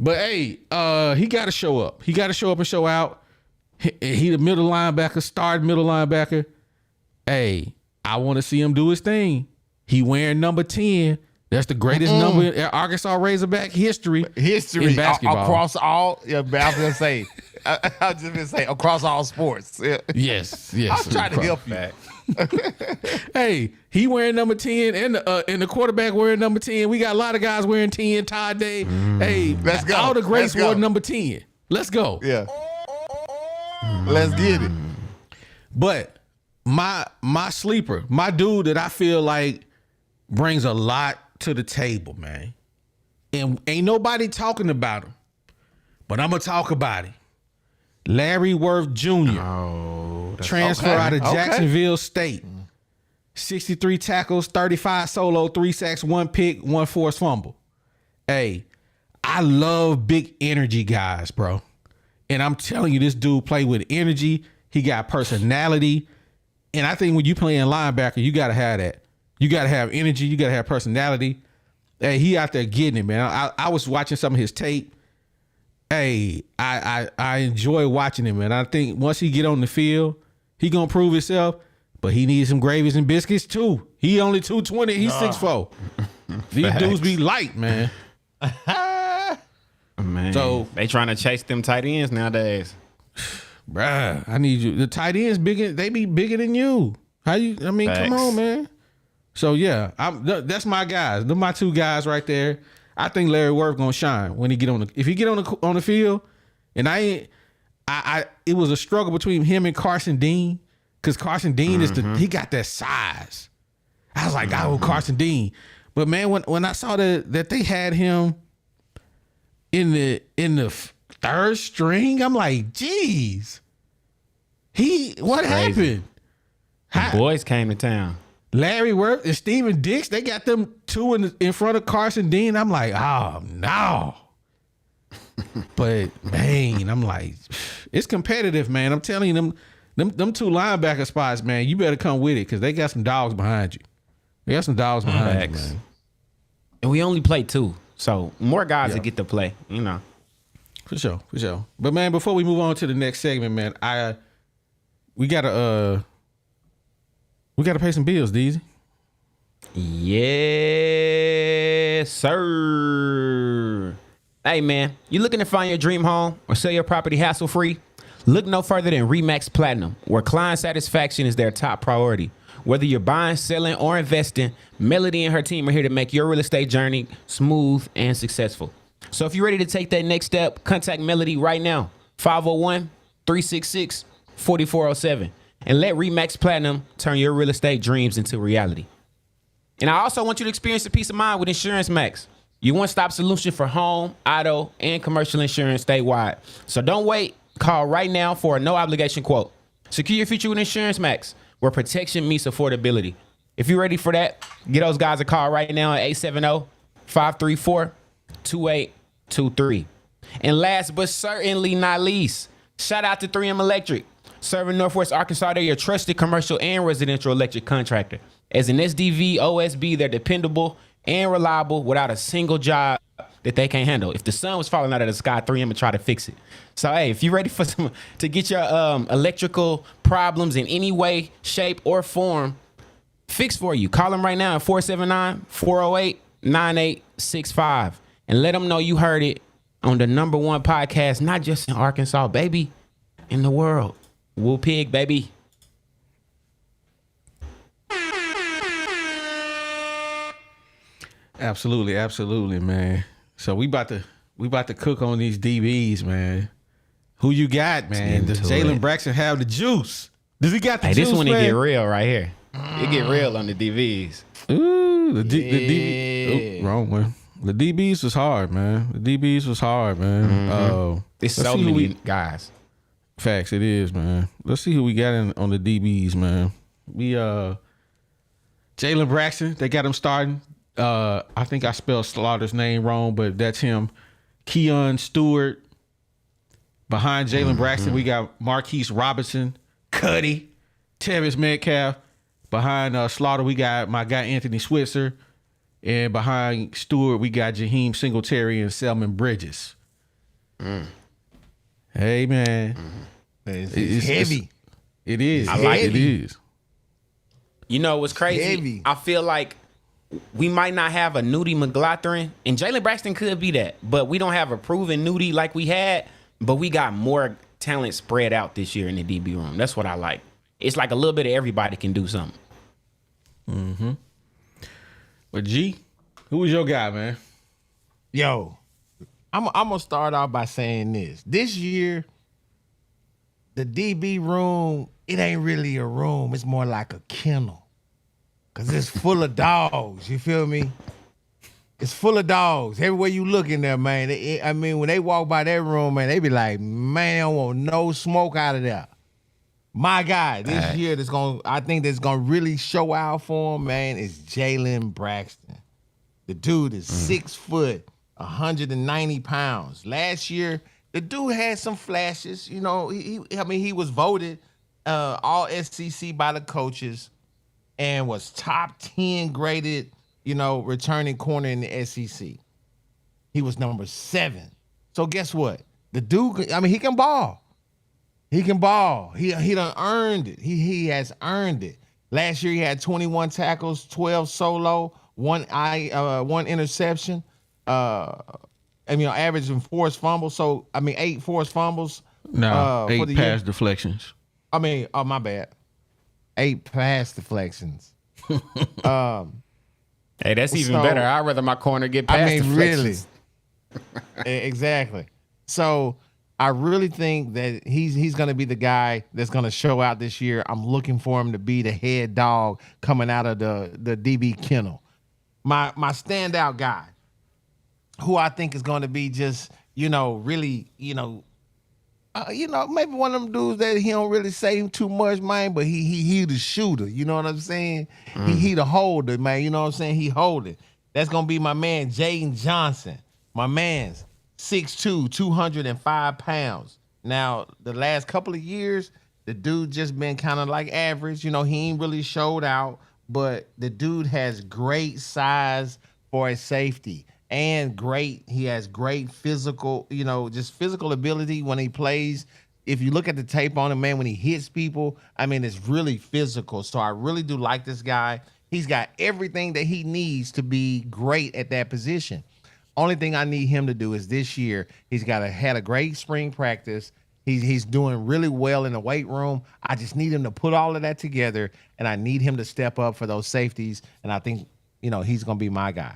But hey, he got to show up. He got to show up and show out. He the middle linebacker, starting middle linebacker. Hey, I want to see him do his thing. He wearing number 10. That's the greatest number in Arkansas Razorback history in basketball. Across all. Yeah, but I was gonna say. I was just gonna say across all sports. Yeah. Yes. I'm trying to help you. Hey, he wearing number 10 and the quarterback wearing number 10. We got a lot of guys wearing 10. Todd Day. Hey, Let's go. all the greats Let's go. wore number 10. Let's go. Yeah. Let's get it. But my sleeper, my dude that I feel like brings a lot to the table, man. And ain't nobody talking about him. But I'm gonna talk about him. Larry Worth Jr. Oh, transfer out of Jacksonville State. 63 tackles, 35 solo, 3 sacks, 1 pick, 1 forced fumble. Hey, I love big energy guys, bro. And I'm telling you, this dude play with energy. He got personality. And I think when you play in linebacker, you got to have that. You got to have energy. You got to have personality. Hey, he out there getting it, man. I was watching some of his tape. Hey, I enjoy watching him, and I think once he get on the field, he gonna prove himself. But he needs some gravies and biscuits too. He only 220. He's 6'4". These dudes be light, man. Man, So- they trying to chase them tight ends nowadays. Bruh, I need you. The tight ends bigger. They be bigger than you. How you? I mean, Facts. come on, man. So yeah, that's my guys. They're my 2 guys right there. I think Larry Worth gonna shine when he get on the. If he get on the field, and it was a struggle between him and Carson Dean because Carson Dean he got that size. I was like, Carson Dean. But man, when I saw that they had him in the third string. I'm like, geez, what happened? The boys came to town. Larry Worth and Steven Dix, they got them two in front of Carson Dean. I'm like, oh no. But man, I'm like, it's competitive, man. I'm telling you, them two linebacker spots, man, you better come with it because they got some dogs behind you. They got some dogs behind you, man. And we only play 2, so more guys that get to play, you know. For sure. But man, before we move on to the next segment, man, we gotta pay some bills, Deezy. Yes, sir. Hey, man, you looking to find your dream home or sell your property hassle-free? Look no further than RE/MAX Platinum, where client satisfaction is their top priority. Whether you're buying, selling, or investing, Melody and her team are here to make your real estate journey smooth and successful. So if you're ready to take that next step, contact Melody right now, 501-366-4407, and let RE/MAX Platinum turn your real estate dreams into reality. And I also want you to experience the peace of mind with Insurance Max, your one-stop solution for home, auto, and commercial insurance statewide. So don't wait. Call right now for a no-obligation quote. Secure your future with Insurance Max, where protection meets affordability. If you're ready for that, get those guys a call right now at 870-534-2823. And last but certainly not least, shout out to 3M Electric. Serving Northwest Arkansas, they're your trusted commercial and residential electric contractor. As an SDV OSB, they're dependable and reliable without a single job that they can't handle. If the sun was falling out of the sky, 3M would try to fix it. So, hey, if you're ready for to get your electrical problems in any way, shape, or form fixed for you, call them right now at 479-408-9865 and let them know you heard it on the #1 podcast, not just in Arkansas, baby, in the world. Woo Pig, baby. Absolutely, man. So we about to cook on these DBs, man. Who you got, man? Does Jalen Braxton have the juice? Does he got the juice, this one, man? it get real right here. It get real on the DBs. Ooh, the DB. Oh, wrong one. The DBs was hard, man. The DBs was hard, man. There's so many guys. Facts, it is, man. Let's see who we got on the DBs, man. We Jalen Braxton, they got him starting. I think I spelled Slaughter's name wrong, but that's him. Keon Stewart. Behind Jalen Braxton, we got Marquise Robinson, Cuddy, Tevis Metcalf. Behind Slaughter, we got my guy Anthony Switzer. And behind Stewart, we got Jaheim Singletary and Selman Bridges. Hey, man. It's heavy. It is. I like it. It is. You know what's crazy? Heavy. I feel like we might not have a Nudie McLaughlin, and Jalen Braxton could be that, but we don't have a proven Nudie like we had, but we got more talent spread out this year in the DB room. That's what I like. It's like a little bit of everybody can do something. Mm-hmm. But G, who was your guy, man? Yo, I'm gonna start off by saying this. This year, the DB room, it ain't really a room. It's more like a kennel. Cause it's full of dogs. You feel me? It's full of dogs. Everywhere you look in there, man. I mean, when they walk by that room, man, they be like, man, I don't want no smoke out of there. My guy, this year I think that's gonna really show out for him, man, is Jalen Braxton. The dude is 6 foot, 190 pounds. Last year, the dude had some flashes. You know, he was voted all SEC by the coaches and was top 10 graded, returning corner in the SEC. He was number 7. So guess what? The dude, he can ball. He can ball. He done earned it. He has earned it. Last year he had 21 tackles, 12 solo, one interception. Averaging forced fumbles. So 8 forced fumbles. No, 8 for the pass year. deflections. My bad. 8 pass deflections. Hey, that's even better. I'd rather my corner get past deflections. Really. Exactly. So I really think that he's going to be the guy that's going to show out this year. I'm looking for him to be the head dog coming out of the DB kennel. My standout guy, who I think is going to be just really, maybe one of them dudes that he don't really say too much, man, but he the shooter. You know what I'm saying? He the holder, man. You know what I'm saying? He hold it. That's gonna be my man Jaden Johnson. My man's 6'2", 205 pounds. Now, the last couple of years, the dude just been kind of like average. He ain't really showed out, but the dude has great size for a safety. And he has great physical, just physical ability when he plays. If you look at the tape on him, man, when he hits people, I mean, it's really physical. So I really do like this guy. He's got everything that he needs to be great at that position. Only thing I need him to do is this year, he's had a great spring practice. He's doing really well in the weight room. I just need him to put all of that together, and I need him to step up for those safeties. And I think, he's going to be my guy.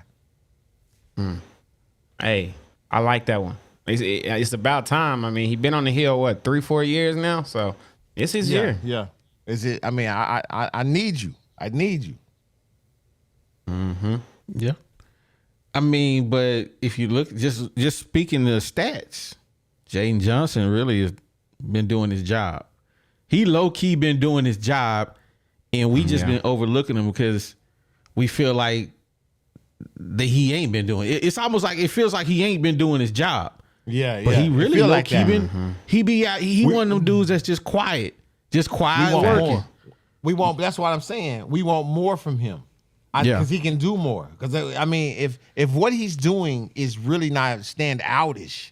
Hey, I like that one. It's about time. I mean, he's been on the hill, 3-4 years now? So it's his year. Yeah. Is it? I mean, I need you. I need you. Mm-hmm. Yeah. I mean, but if you look, just speaking of stats, Jaden Johnson really has been doing his job. He low-key been doing his job, and we just been overlooking him because we feel like that he ain't been doing it. It's almost like it feels like he ain't been doing his job. Yeah, but he really feel like that. He be out. He one of them dudes that's just quiet working. More. We want. That's what I'm saying. We want more from him. Because he can do more. Because I mean, if what he's doing is really not stand outish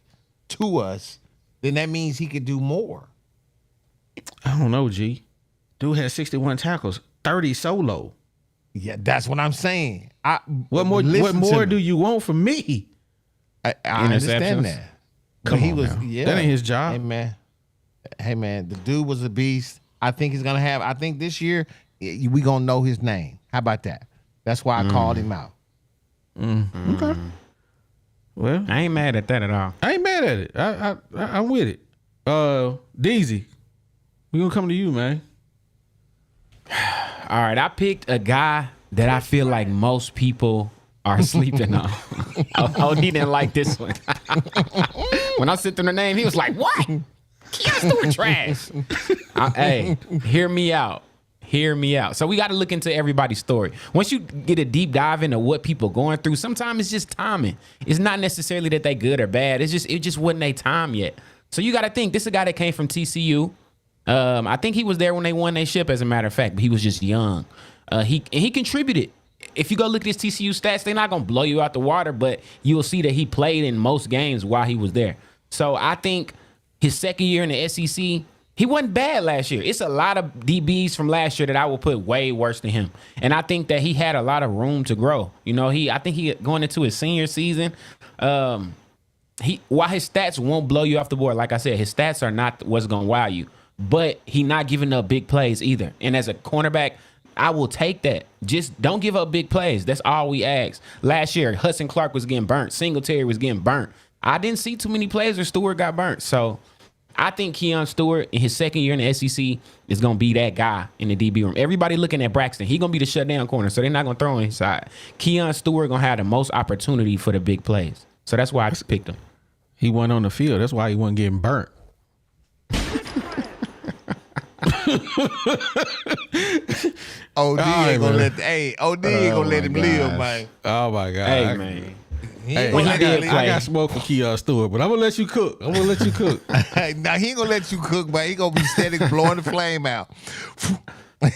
to us, then that means he could do more. I don't know, G. Dude has 61 tackles, 30 solo. Yeah, that's what I'm saying. What more do you want from me? I understand that. Come on, that ain't his job. Hey man, the dude was a beast. I think he's gonna have. I think this year we gonna know his name. How about that? That's why I called him out. Okay. Well, I ain't mad at that at all. I ain't mad at it. I'm with it. Deezy, we gonna come to you, man. All right, I picked a guy that I feel like most people are sleeping on. Oh, he didn't like this one. When I said through the name, he was like, "What? Keon Stewart trash." Hey, hear me out. Hear me out. So we got to look into everybody's story. Once you get a deep dive into what people going through, sometimes it's just timing. It's not necessarily that they good or bad. It just wasn't their time yet. So you got to think this is a guy that came from TCU. I think he was there when they won their ship, as a matter of fact, but he was just young. He contributed. If you go look at his TCU stats, they're not going to blow you out the water, but you'll see that he played in most games while he was there. So I think his second year in the SEC, he wasn't bad last year. It's a lot of DBs from last year that I would put way worse than him. And I think that he had a lot of room to grow. I think he going into his senior season, while his stats won't blow you off the board, like I said, his stats are not what's going to wow you. But he not giving up big plays either. And as a cornerback, I will take that. Just don't give up big plays. That's all we ask. Last year, Hudson Clark was getting burnt. Singletary was getting burnt. I didn't see too many plays where Stewart got burnt. So I think Keon Stewart in his second year in the SEC is going to be that guy in the DB room. Everybody looking at Braxton. He's going to be the shutdown corner, so they're not going to throw him inside. Keon Stewart going to have the most opportunity for the big plays. So that's why I picked him. He wasn't on the field. That's why he wasn't getting burnt. OD ain't gonna let him live, man. Oh my God. Hey, man. I got smoke for Keon Stewart, but I'm gonna let you cook. Now he ain't gonna let you cook, but he gonna be steady blowing the flame out.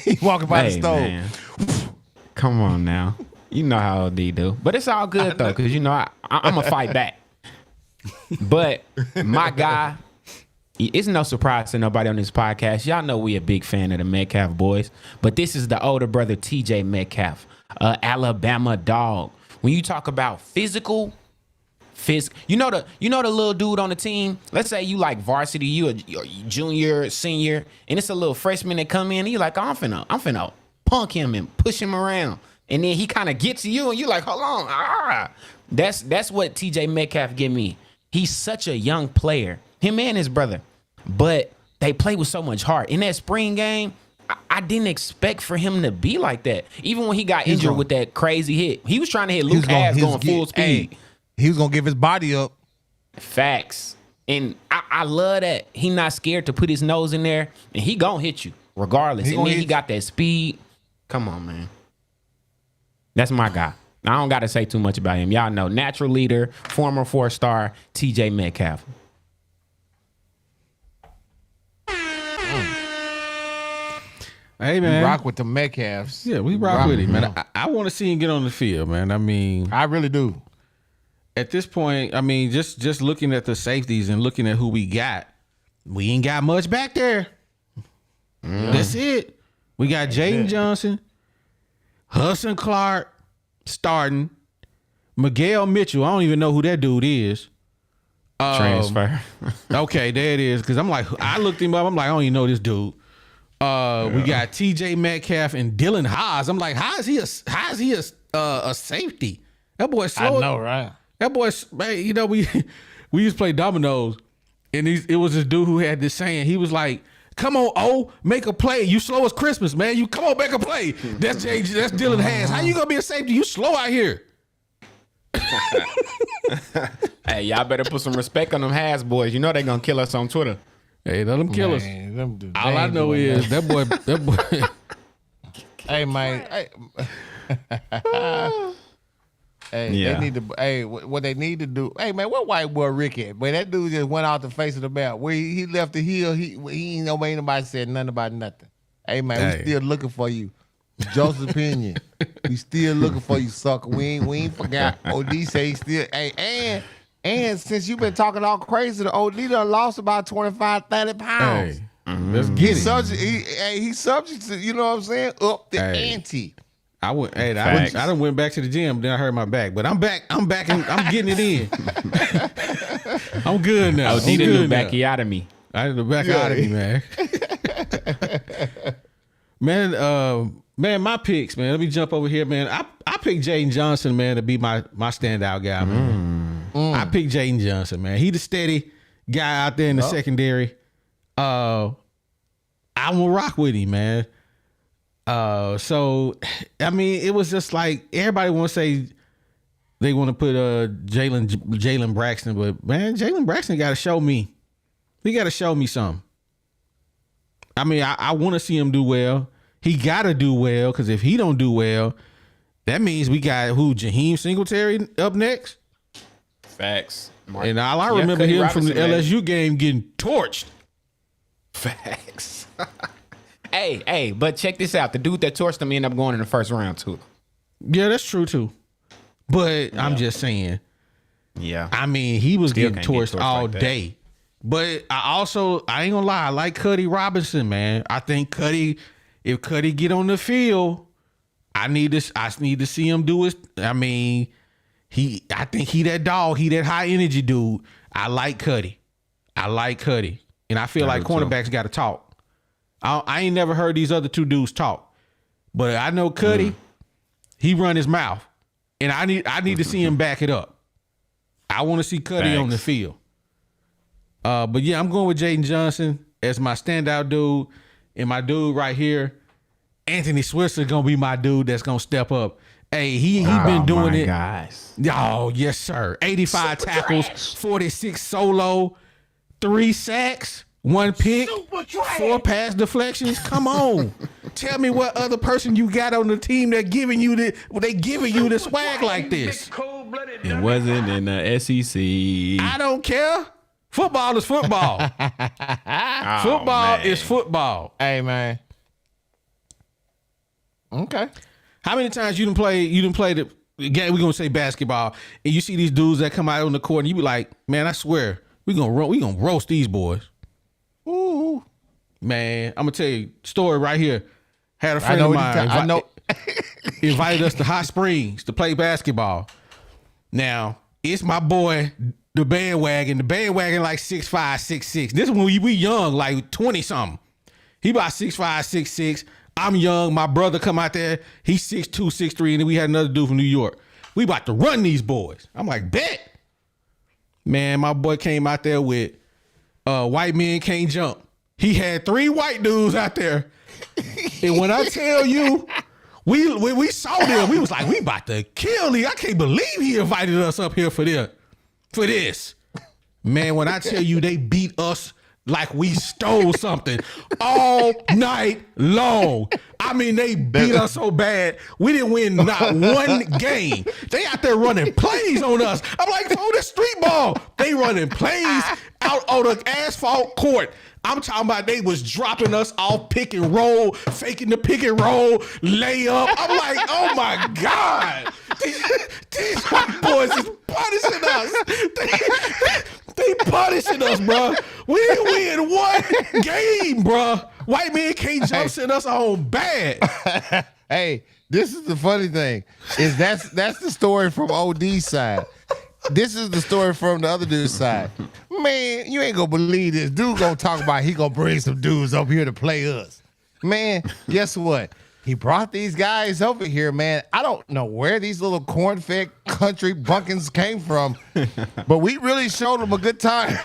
He walking by the stove. Man. Come on now. You know how OD do. But it's all good though, because I'm gonna fight back. But my guy, it's no surprise to nobody on this podcast. Y'all know we a big fan of the Metcalf boys, but this is the older brother, TJ Metcalf, Alabama dog. When you talk about physical, you know the little dude on the team. Let's say you like varsity, you a junior, senior, and it's a little freshman that come in. And you like, I'm finna punk him and push him around, and then he kind of gets to you, and you like, hold on, That's what TJ Metcalf give me. He's such a young player. Him and his brother, but they play with so much heart. In that spring game, I didn't expect for him to be like that. Even when he got injured with that crazy hit, he was trying to hit Luke Ass going full speed. He was gonna give his body up. Facts. And I love that he not scared to put his nose in there, and he gonna hit you regardless. And then he got that speed. Come on, man. That's my guy. I don't got to say too much about him. Y'all know, natural leader, former 4-star, TJ Metcalf. Hey, man. We rock with the Metcalfs. Yeah, we rock with him, man. I want to see him get on the field, man. I mean, I really do. At this point, I mean, just looking at the safeties and looking at who we ain't got much back there. That's it. We got Jaden Johnson, Hudson Clark starting, Miguel Mitchell. I don't even know who that dude is. Transfer. Okay, there it is. Because I'm like, I looked him up. I'm like, I don't even know this dude. We got TJ Metcalf and Dylan Haas. I'm like, how is he a safety? That boy slow. I know, right? That boy, man, you know, we used to play dominoes, and it was this dude who had this saying. He was like, "Come on, O, make a play. You slow as Christmas, man. You come on, make a play." That's Dylan Haas. How you gonna be a safety? You slow out here. Hey, y'all better put some respect on them Haas boys. You know they gonna kill us on Twitter. Hey, let them kill us. All I know is that boy. Hey, man. Hey, Yeah. they need to. Hey, what they need to do. Hey, man, what white boy Rick at? But that dude just went off the face of the map. Where he left the hill. He ain't nobody said nothing about nothing. Hey, man, we still looking for you. Joseph's opinion. We still looking for you, sucker. We ain't forgot. OD say he still. Hey, and since you been talking all crazy, the OD done lost about 25, 30 pounds. Hey, let's get He's he's subject to, you know what I'm saying, up the ante. I done went back to the gym, then I hurt my back. But I'm back and I'm getting it in. I'm good now. Oh, need a new backiotomy. I need the back out of me, man. Man, my picks, man. Let me jump over here, man. I picked Jaden Johnson, man, to be my standout guy, man. I picked Jaden Johnson, man. He the steady guy out there in the secondary. I'm gonna rock with him, man. So I mean, it was just like everybody want to say they want to put Jalen Braxton, but man, Jalen Braxton got to show me. He got to show me something. I mean, I want to see him do well. He got to do well, because if he don't do well, that means we got Jaheim Singletary up next. Facts. And all I remember him from the LSU game getting torched. Facts. Hey, but check this out. The dude that torched him ended up going in the first round, too. Yeah, that's true, too. But I'm just saying. Yeah. I mean, he was Still getting can't get torched all like day. But I ain't gonna lie, I like Cuddy Robinson, man. I think if Cuddy get on the field, I need to see him do his. I mean, I think he that dog, he that high energy dude. I like Cuddy. And I feel like cornerbacks got to talk. I ain't never heard these other two dudes talk, but I know Cuddy. He run his mouth, and I need to see him back it up. I want to see Cuddy on the field. But yeah, I'm going with Jaden Johnson as my standout dude, and my dude right here, Anthony Switzer, gonna be my dude that's gonna step up. Hey, he been doing it. Guys. Oh yes, sir. 85 tackles, 46 solo, 3 sacks. 1 pick, 4 pass deflections. Come on, tell me what other person you got on the team that giving you the swag like this. It wasn't in the SEC. I don't care. Football is football. Football is football. Hey, man. Okay. How many times you done play the game? We gonna say basketball, and you see these dudes that come out on the court, and you be like, man, I swear we gonna roast these boys. Ooh, man, I'm gonna tell you a story right here. Had a friend of mine invited us to Hot Springs to play basketball. Now, it's my boy, the bandwagon like 6'5", 6'6". This is when we young, like 20-something. He about 6'5", 6'6". I'm young. My brother come out there. He's 6'2", 6'3", and then we had another dude from New York. We about to run these boys. I'm like, bet. Man, my boy came out there with white men can't jump. He had 3 white dudes out there. And when I tell you, when we saw them, we was like, we about to kill these. I can't believe he invited us up here for this. Man, when I tell you they beat us like we stole something all night long. I mean, they beat us so bad, we didn't win not one game. They out there running plays on us. I'm like, oh, this street ball. They running plays out on the asphalt court. I'm talking about they was dropping us off pick and roll, faking the pick and roll, layup. I'm like, oh my God. These white boys is punishing us. They punishing us, bro. We didn't win one game, bro. White men can't jump send us home bad. Hey, this is the funny thing. Is that's the story from OD's side. This is the story from the other dude's side. Man, you ain't gonna believe this. Dude gonna talk about he gonna bring some dudes up here to play us. Man, guess what? He brought these guys over here, man. I don't know where these little corn-fed country bunkins came from, but we really showed them a good time.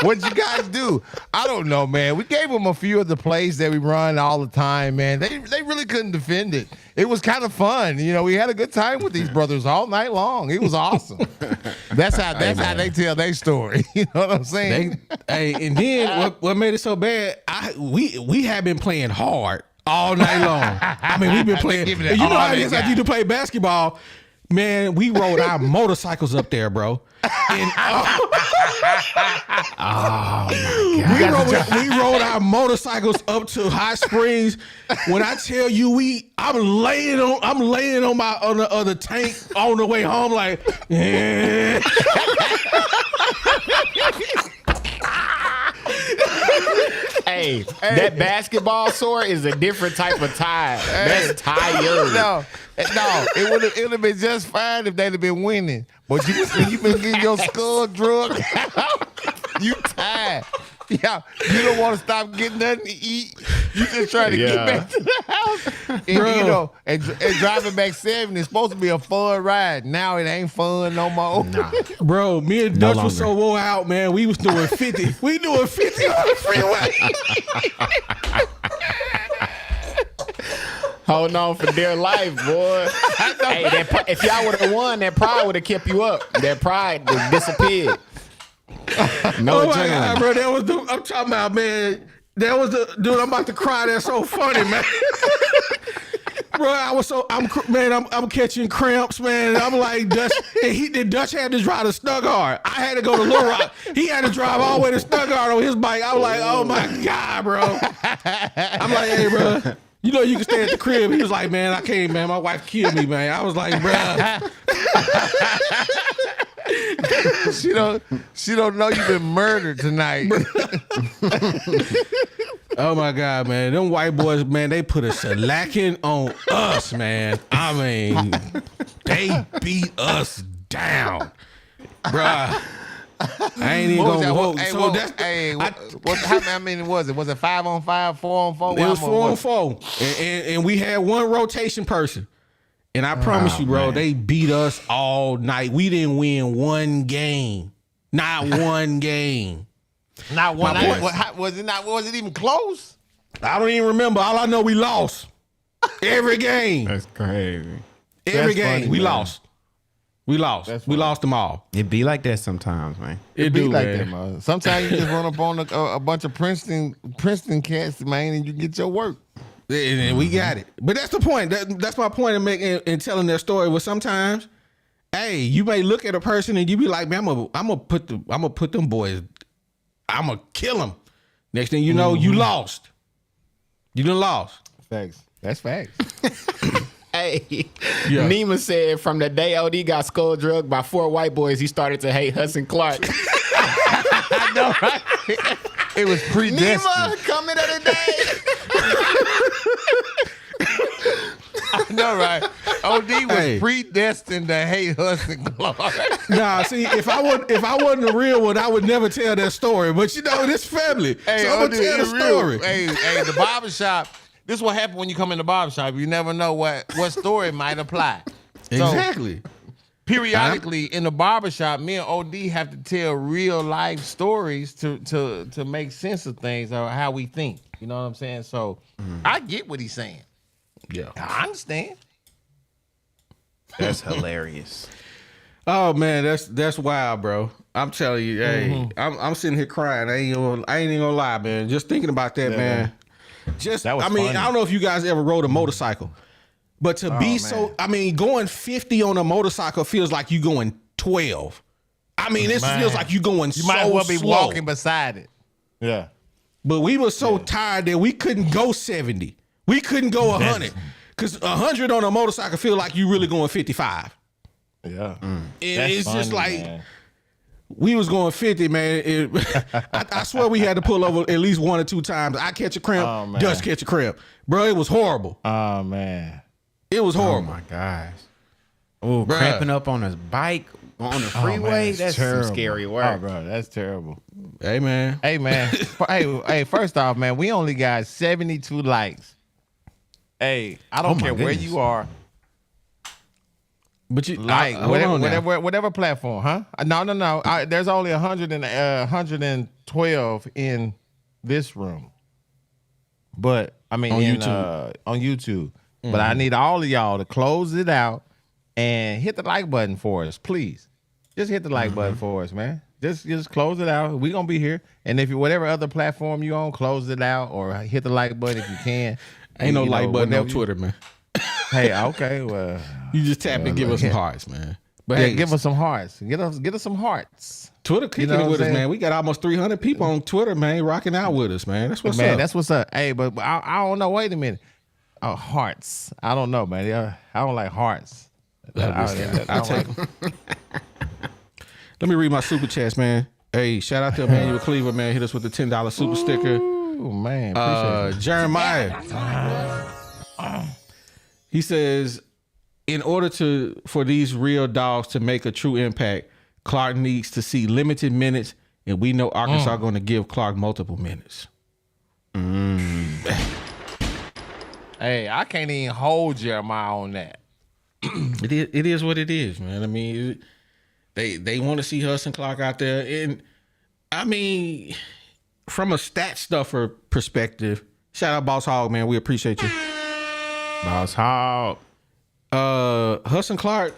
What'd you guys do? I don't know, man. We gave them a few of the plays that we run all the time, man. They really couldn't defend it. It was kind of fun. You know, we had a good time with these brothers all night long. It was awesome. That's how they tell their story. You know what I'm saying? And then what made it so bad, we have been playing hard all night long. I mean, we've been playing. You know how it is after you play basketball, man. We rode our motorcycles up there, bro. And, we rode our motorcycles up to Hot Springs. When I tell you, I'm laying on the other tank on the way home, like, yeah. Hey, that basketball sore is a different type of tired. That's tired. No, it would have been just fine if they'd have been winning. But you've been getting your skull drugged out. You tired. Yeah, you don't want to stop getting nothing to eat. You just trying to get back to the house. And, and driving back 7 is supposed to be a fun ride. Now it ain't fun no more. Nah. Bro, me and Dutch was so wore out, man. We was doing 50. We doing 50 on the freeway. Holding on for dear life, boy. Hey, if y'all would have won, that pride would have kept you up. That pride disappeared. No, oh my God, bro, I'm talking about, man. That was the dude. I'm about to cry. That's so funny, man. Bro, I'm catching cramps, man. I'm like, Dutch, the Dutch had to drive to Stuttgart. I had to go to Little Rock. He had to drive all the way to Stuttgart on his bike. I was like, oh my God, bro. I'm like, hey, bro, you know you can stay at the crib. He was like, man, I can't, man. My wife killed me, man. I was like, bro. She don't know you've been murdered tonight. Oh my God, man. Them white boys, man, they put a shellacking on us, man. I mean, they beat us down. Bruh. I ain't even gonna hold. How many was it? Was it 5-on-5, 4-on-4? It was 4-on-4. And we had one rotation person. And I promise you, bro, they beat us all night. We didn't win one game. Not one game. Not one. Was it even close? I don't even remember. All I know, we lost. Every game. That's crazy. Every game, we lost. We lost. We lost them all. It be like that sometimes, man. It be like that, man. Sometimes you just run up on a bunch of Princeton cats, man, and you get your work. And we got it. But that's the point. That's my point in making and telling that story. Was sometimes, hey, you may look at a person and you be like, man, I'm gonna put them boys, I'm gonna kill them. Next thing you know, you lost. You done lost. Facts. That's facts. Hey, Nima said from the day OD got skull drugged by 4 white boys, he started to hate Hudson Clark. I know, right? It was predestined. Nima, coming of the day. I know, right? OD was predestined to hate Hudson Clark. Nah, see, if I wasn't a real one, I would never tell that story. But you know, this family, hey, so I'm gonna tell the story. Hey, the barbershop. This is what happened when you come in the barbershop. You never know what story might apply. Exactly. So, periodically in the barbershop, me and OD have to tell real life stories to make sense of things or how we think. You know what I'm saying? So I get what he's saying. Yeah. I understand. That's hilarious. Oh man, that's wild, bro. I'm telling you, hey, I'm sitting here crying. I ain't even gonna lie, man. Just thinking about that, man. Just, That was I mean, funny. I don't know if you guys ever rode a motorcycle, but to be so, I mean, going 50 on a motorcycle feels like you going 12. I mean, this feels like you going You so might as well be slow. walking beside it. Yeah. But we were so tired that we couldn't go 70. We couldn't go 100. Because 100 on a motorcycle feel like you really going 55. Yeah. It's just funny, like man. we was going 50, man. I swear we had to pull over at least 1 or 2 times. I catch a cramp, Oh, man. Dust catch a cramp. Bro, it was horrible. Oh man. It was Oh horrible. my gosh. Oh, Bruh. cramping up on his bike on the freeway. it's That's terrible. some scary Oh, work. bro, that's terrible. Hey, man. Hey, man. hey, first off, man, we only got 72 likes. Hey, I don't Oh, my care where goodness. you are. But you Like, hold on now. whatever platform, huh? No. There's only 112 in this room. But, I mean, On on YouTube. But I need all of y'all to close it out and hit the like button for us, please. Just hit the like button for us, man. Just close it out. We're gonna be here. And if you whatever other platform you on, close it out or hit the like button if you can. Ain't no You know, like button on whenever you- Twitter, man. Hey, okay, well, You just tap and give us some hearts, man. But yeah, hey, give us some hearts. Get us some hearts. Twitter kicking know what it I'm with us, saying? man. We got almost 300 people on Twitter, man, rocking out with us, man. That's what's Man, up. that's what's up. Hey, but I don't know. Wait a minute. Oh, hearts. I don't know, man. Yeah, I don't like hearts. I'll take them. Let me read my super chats, man. Hey, shout out to Emmanuel Cleaver, man. Hit us with the $10 super sticker. Oh man, appreciate it. Jeremiah. He says, in order for these real dogs to make a true impact, Clark needs to see limited minutes, and we know Arkansas going to give Clark multiple minutes. Hey, I can't even hold Jeremiah on that. It is what it is, man. I mean, they want to see Hudson Clark out there, and I mean, from a stat stuffer perspective, shout out Boss Hog, man. We appreciate you. Boss Hog. Hudson Clark,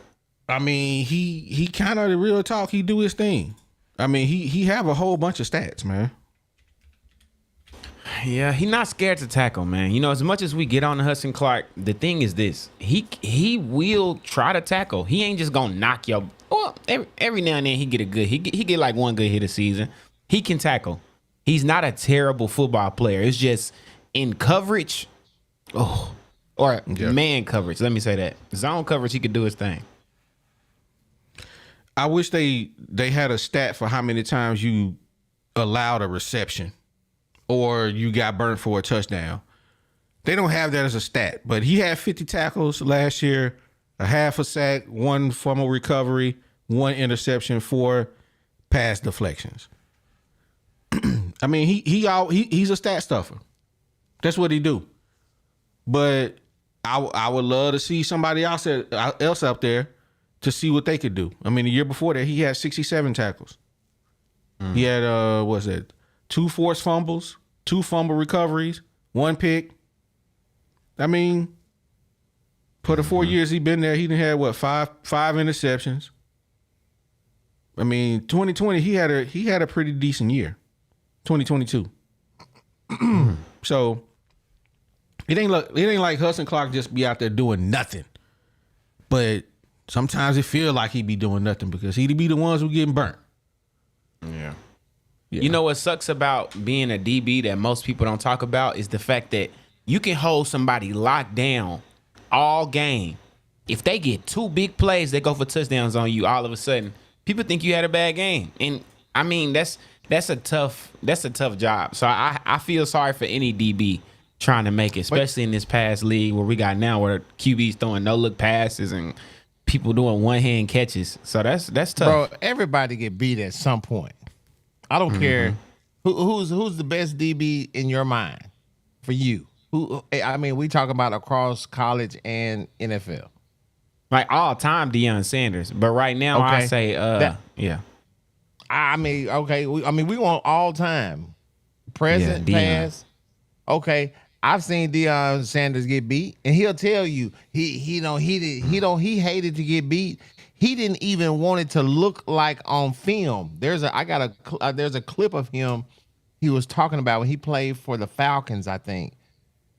I mean, he kind of the real talk. He do his thing. I mean, he have a whole bunch of stats, man. Yeah, he not scared to tackle, man. You know, as much as we get on Hudson Clark, the thing is this: he will try to tackle. He ain't just gonna knock your. Well, every now and then he get a good. He get like one good hit a season. He can tackle. He's not a terrible football player. It's just in coverage, or man coverage. Let me say that zone coverage. He could do his thing. I wish they had a stat for how many times you allowed a reception or you got burnt for a touchdown. They don't have that as a stat, but he had 50 tackles last year, a half a sack, 1 fumble recovery, 1 interception, 4 pass deflections. I mean, he's a stat stuffer. That's what he do. But I would love to see somebody else up there to see what they could do. I mean, the year before that, he had 67 tackles. He had, 2 forced fumbles, 2 fumble recoveries, 1 pick. I mean, for the 4 years he been there, he done had, 5 interceptions. I mean, 2020, he had a pretty decent year. 2022. So, it ain't like Hudson Clark just be out there doing nothing. But sometimes it feel like he be doing nothing because he be the ones who getting burnt. Yeah. Yeah. You know what sucks about being a DB that most people don't talk about is the fact that you can hold somebody locked down all game. If they get 2 big plays, they go for touchdowns on you. All of a sudden, people think you had a bad game, and I mean that's a tough job. So I feel sorry for any DB trying to make it, especially in this past league where we got now, where QBs throwing no look passes and people doing one hand catches. So that's tough. Bro, everybody get beat at some point. I don't care who's the best DB in your mind for you. I mean, we talk about across college and NFL. Like all time, Deion Sanders, but right now I Okay. say, yeah. I mean, okay. We want all time, present, Yeah, Deion. past. Okay, I've seen Deion Sanders get beat, and he'll tell you he hated to get beat. He didn't even want it to look like on film. There's a clip of him he was talking about when he played for the Falcons, I think,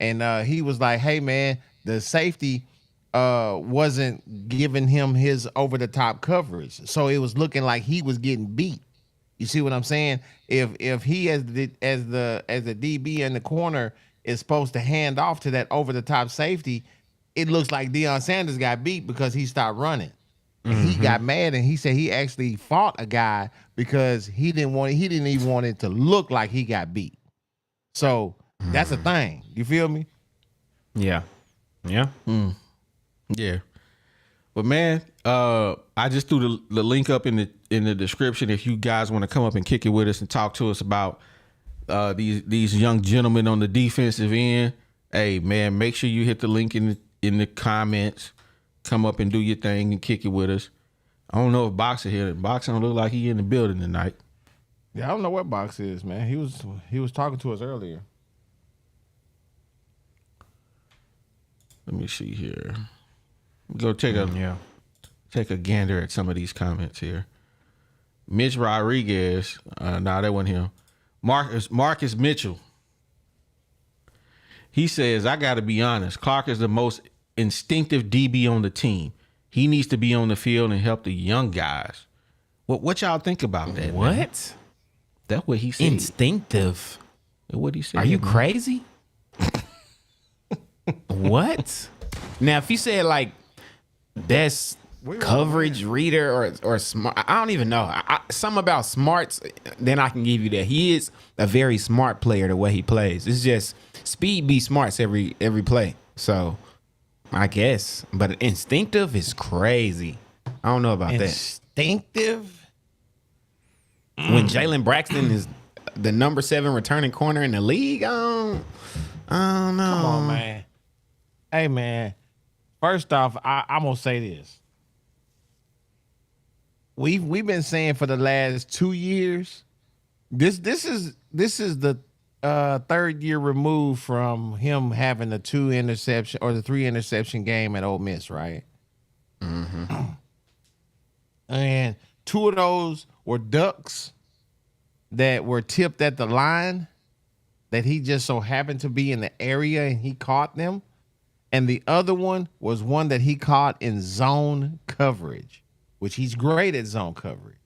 and he was like, "Hey man, the safety wasn't giving him his over the top coverage, so it was looking like he was getting beat." You see what I'm saying? If he as the DB in the corner is supposed to hand off to that over the top safety, it looks like Deion Sanders got beat because he stopped running. And he got mad and he said he actually fought a guy because he didn't even want it to look like he got beat. So that's a thing. You feel me? Yeah. Yeah. Yeah. But man, I just threw the link up in the description if you guys want to come up and kick it with us and talk to us about these young gentlemen on the defensive end. Hey man, make sure you hit the link in the comments. Come up and do your thing and kick it with us. I don't know if Boxer here. Boxer don't look like he in the building tonight. Yeah, I don't know what Box is, man. He was talking to us earlier. Let me see here. Go take a gander at some of these comments here. Mitch Rodriguez. That wasn't him. Marcus Mitchell. He says, I got to be honest. Clark is the most instinctive DB on the team. He needs to be on the field and help the young guys. What y'all think about that? What? Man? That's what he said. Instinctive. That's what he said. Are you man. crazy? What? Now, if you said like best coverage reader or smart, I don't even know. Something about smarts, then I can give you that. He is a very smart player the way he plays. It's just speed beats smarts every play. So I guess, but instinctive is crazy. I don't know about that. Instinctive? When Jalen Braxton is the number 7 returning corner in the league, I don't know. Come on, man. Hey, man. First off, I'm gonna say this. We've been saying for the last 2 years, this is the third year removed from him having the 2 interception or the 3 interception game at Ole Miss, right? Mm-hmm. And 2 of those were ducks that were tipped at the line that he just so happened to be in the area and he caught them. And the other one was one that he caught in zone coverage, which he's great at zone coverage.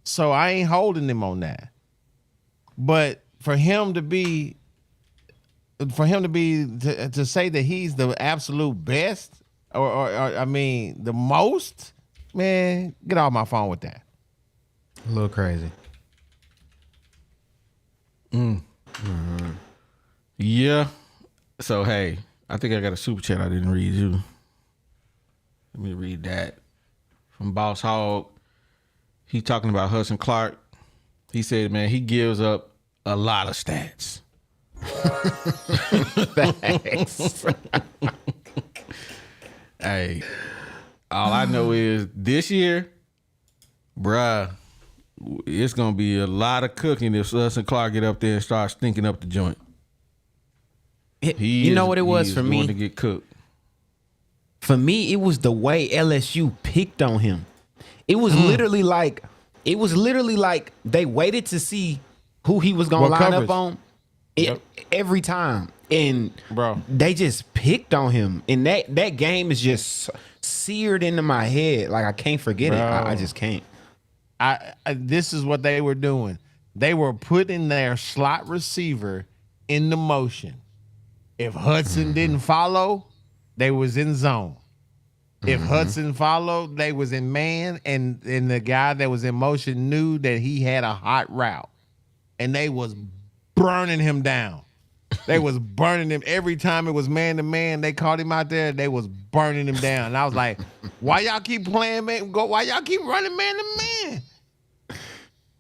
So I ain't holding him on that. But for him to say that he's the absolute best or I mean the most, man, get off my phone with that. A little crazy. Yeah. So hey, I think I got a super chat I didn't read you. Let me read that. From Boss Hog. He talking about Hudson Clark. He said, man, he gives up a lot of stats. Thanks. Hey, all I know is this year, bruh, it's going to be a lot of cooking if Hudson Clark get up there and start stinking up the joint. You know what it was for me? Going to get cooked. For me, it was the way LSU picked on him. It was literally like they waited to see who he was gonna line up on every time, and they just picked on him. And that game is just seared into my head. Like I can't forget it. I just can't. This is what they were doing. They were putting their slot receiver in the motion. If Hudson didn't follow, they was in zone. If Hudson followed, they was in man, and the guy that was in motion knew that he had a hot route, and they was burning him down. They was burning him every time it was man to man. They caught him out there. They was burning him down. And I was like, "Why y'all keep playing man? Why y'all keep running man to man?"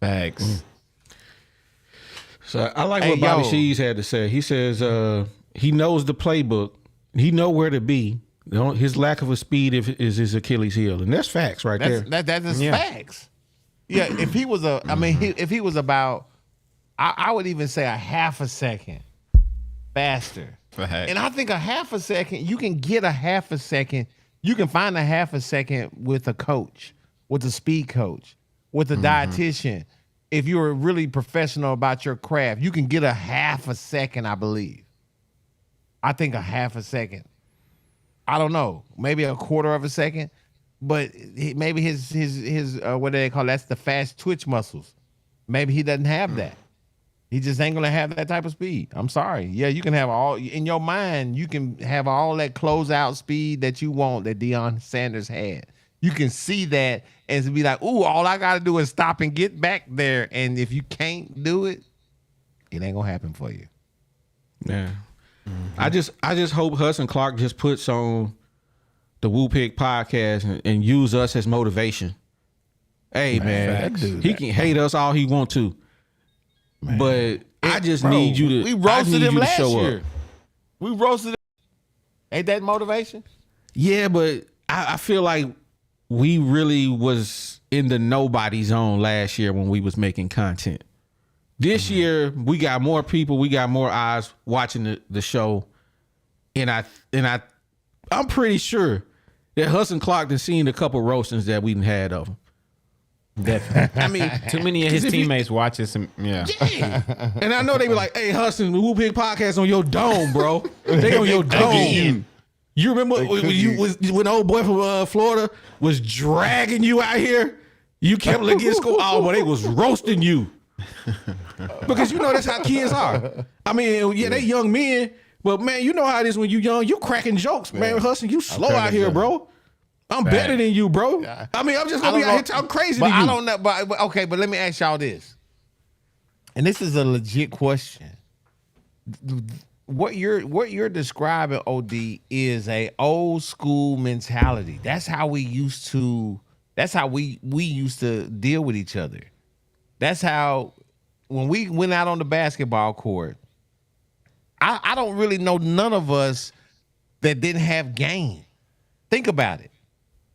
Thanks. So I like what Bobby Shees had to say. He says he knows the playbook. He know where to be. His lack of a speed is his Achilles heel, and that's facts right there. That's facts. Yeah, if he was if he was about, I would even say a half a second faster. Fact. And I think a half a second, you can get a half a second. You can find a half a second with a coach, with a speed coach, with a dietitian. If you're really professional about your craft, you can get a half a second, I believe. I think a half a second. I don't know, maybe a quarter of a second, but maybe his what do they call it? That's the fast twitch muscles. Maybe he doesn't have that. He just ain't gonna have that type of speed. I'm sorry. Yeah, you can have all in your mind. You can have all that closeout speed that you want that Deion Sanders had. You can see that and be like, "Ooh, all I gotta do is stop and get back there." And if you can't do it, it ain't gonna happen for you. Yeah. I just hope Hudson Clark just puts on the Woo Pig podcast and use us as motivation. Hey man, he can hate us all he want to, but I just need you to. We roasted him last year. Up. We roasted him. Ain't that motivation? Yeah, but I feel like we really was in the nobody zone last year when we was making content. This year we got more people, we got more eyes watching the show, and I'm pretty sure that Hudson Clark has seen a couple roastings that we done had of him. Definitely. I mean, too many of his teammates watch us. Yeah. And I know they be like, "Hey, Hudson, the Woo Pig podcast on your dome, bro. They on your dome." You remember when old boy from Florida was dragging you out here? You kept looking at school. Oh, but they was roasting you. Because you know that's how kids are. I mean, yeah, they young men, but man, you know how it is when you young. You cracking jokes, man. Hudson, you slow out here, bro. I'm better than you, bro. I mean, I'm just gonna be out here talking crazy to you. I don't know, but okay, but let me ask y'all this. And this is a legit question. What you're describing, OD, is a old school mentality. That's how we used to deal with each other. That's how when we went out on the basketball court, I don't really know none of us that didn't have game. Think about it.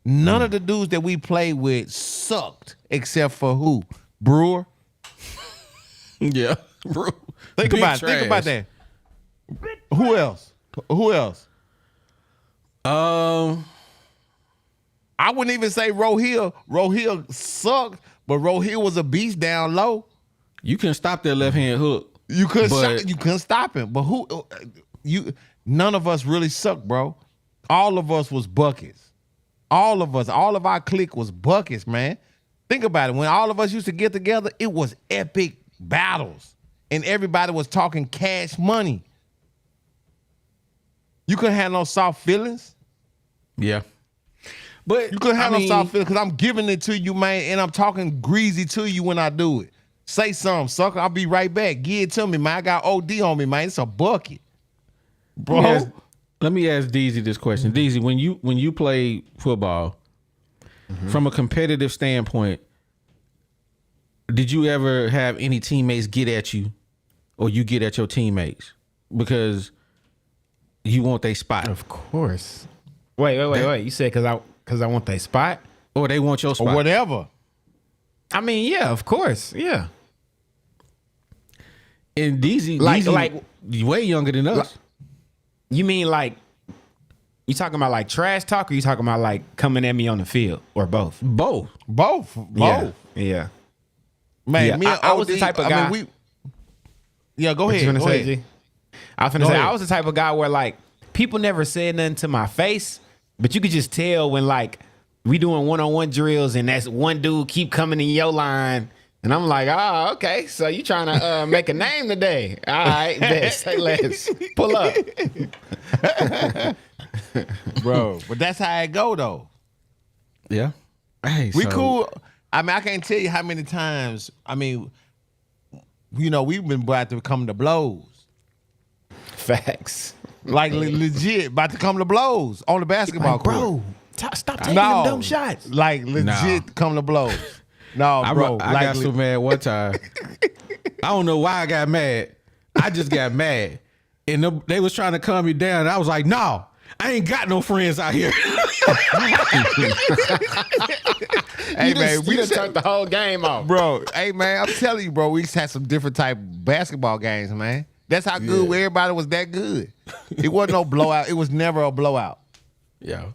None of the dudes that we played with sucked except for who? Brewer? Yeah. Bro. Think about that. Who else? I wouldn't even say Rohill. Rohill sucked, but Rohill was a beast down low. You couldn't stop that left hand hook. You couldn't stop him. But none of us really sucked, bro. All of us was buckets. All of our clique was buckets, man. Think about it. When all of us used to get together, it was epic battles. And everybody was talking cash money. You couldn't have no soft feelings. Yeah. But you couldn't have no soft feelings because I'm giving it to you, man, and I'm talking greasy to you when I do it. Say something, sucker. I'll be right back. Give it to me, man. I got OD on me, man. It's a bucket. Bro. Let me ask Deezy this question. Deezy, when you play football, from a competitive standpoint, did you ever have any teammates get at you or you get at your teammates because you want their spot? Of course. Wait. You said because I want their spot? Or they want your spot? Or whatever. I mean, yeah, of course. Yeah. And Deezy, like way younger than us. You mean like, you talking about like trash talk or you talking about like coming at me on the field or both? Both. Yeah. Man, yeah. me and I was the type of guy. Go ahead. You say, G? I was finna say, I was the type of guy where like people never said nothing to my face, but you could just tell when like we doing one-on-one drills and that's one dude keep coming in your line. And I'm like, oh, okay. So you trying to make a name today? All right, say less. Pull up, bro. But that's how it go, though. Yeah. Hey, we cool. I mean, I can't tell you how many times. I mean, you know, we've been about to come to blows. Facts. Like legit, about to come to blows on the basketball court. Bro, stop taking them dumb shots. Like legit, come to blows. No, bro. I got so mad one time. I don't know why I got mad. I just got mad. And they was trying to calm me down. And I was like, no, I ain't got no friends out here. Hey, man, we just turned the whole game off. Bro, hey, man, I'm telling you, bro, we just had some different type basketball games, man. That's how good everybody was that good. It wasn't no blowout. It was never a blowout. Yeah.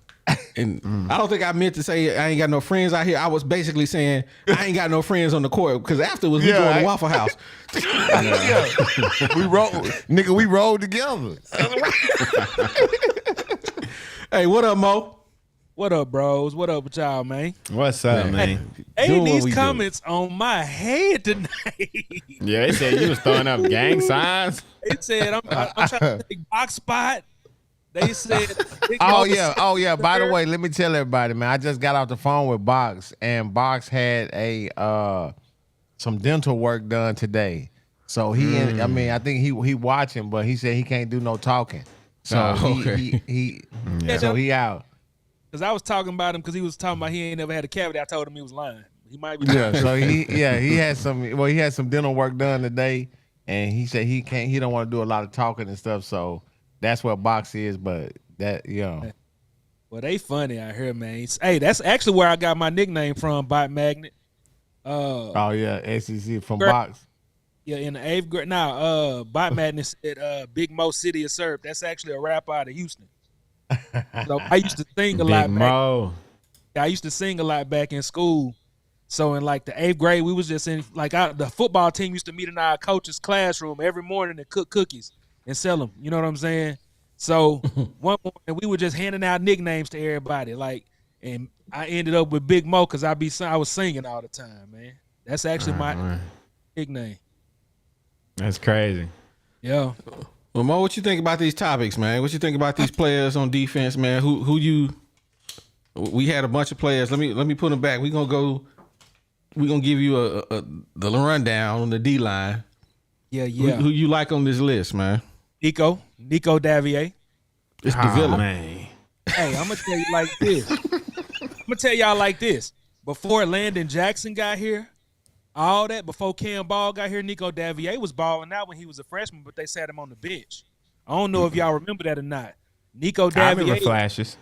And I don't think I meant to say I ain't got no friends out here. I was basically saying I ain't got no friends on the court because afterwards we go to Waffle House. Yeah. We rolled together. Hey, what up, Mo? What up, bros? What up with y'all, man? What's up, man? Hey, Doing what these we do. comments on my head tonight. Yeah, they said you was throwing up gang signs. They said I'm trying to take box spot. They said, Big Oh Mo- yeah. By the way, let me tell everybody, man. I just got off the phone with Box, and Box had some dental work done today. So I think he watching, but he said he can't do no talking. So okay. he out. Because I was talking about him because he was talking about he ain't never had a cavity. I told him he was lying. He might be. Yeah. So he had some dental work done today, and he said he don't want to do a lot of talking and stuff. So that's what Box is, but that Well, they funny out here, man. Hey, that's actually where I got my nickname from, Bot Magnet. SEC from Girl. Box. Yeah, in the 8th grade. Now, Bot Magnet said Big Mo City of Syrup. That's actually a rapper out of Houston. So I used to sing a lot Big back. Mo. I used to sing a lot back in school. So in like the 8th grade, we was just in the football team used to meet in our coach's classroom every morning and cook cookies and sell them. You know what I'm saying? So one morning we were just handing out nicknames to everybody. And I ended up with Big Mo because I was singing all the time, man. That's actually my nickname. That's crazy. Yeah. Well, Mo, what you think about these topics, man? What you think about these players on defense, man? We had a bunch of players. Let me put them back. We're gonna give you the rundown on the D line. Yeah. Who you like on this list, man? Nico Davier. It's development. Man. Hey, I'm gonna tell you like this. I'm gonna tell y'all like this. Before Landon Jackson got here, all that before Cam Ball got here, Nico Davier was balling out when he was a freshman, but they sat him on the bench. I don't know if y'all remember that or not. Nico I remember Davier. flashes.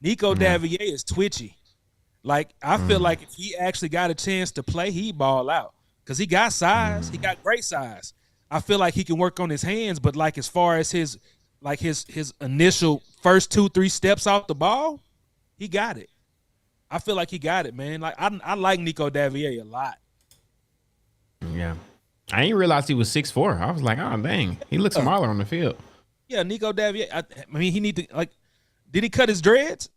Nico Davier is twitchy. Like I feel like if he actually got a chance to play, he'd ball out because he got size. He got great size. I feel like he can work on his hands, but like as far as his initial first 2-3 steps off the ball, he got it. I feel like he got it, man. Like I like Nico Davier a lot. Yeah. I didn't realize he was 6'4". I was like, oh, dang. He looks smaller on the field. Yeah, Nico Davier. I mean, he need to did he cut his dreads?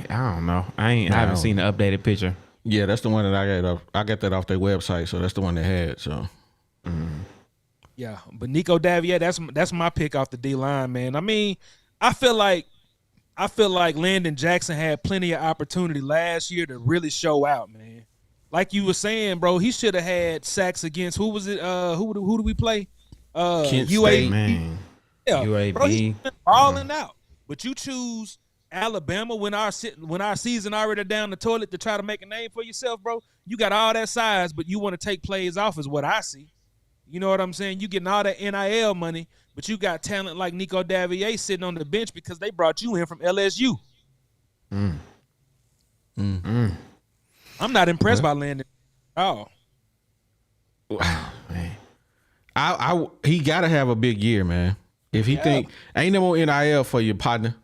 I don't know. I haven't seen the updated picture. Yeah, that's the one that I got. I got that off their website, so that's the one they had. So, Yeah, but Nico Davier, that's my pick off the D line, man. I mean, I feel like Landon Jackson had plenty of opportunity last year to really show out, man. Like you were saying, bro, he should have had sacks against who was it? Who do we play? Kent UAB. State. Man. Yeah, UAB. bro, he's been balling out. But you choose Alabama when our season already down the toilet to try to make a name for yourself, bro. You got all that size, but you want to take plays off is what I see. You know what I'm saying? You getting all that NIL money, but you got talent like Nico Davier sitting on the bench because they brought you in from LSU. I'm not impressed by Landon at all. man, he got to have a big year, man. If he think ain't no more NIL for your partner,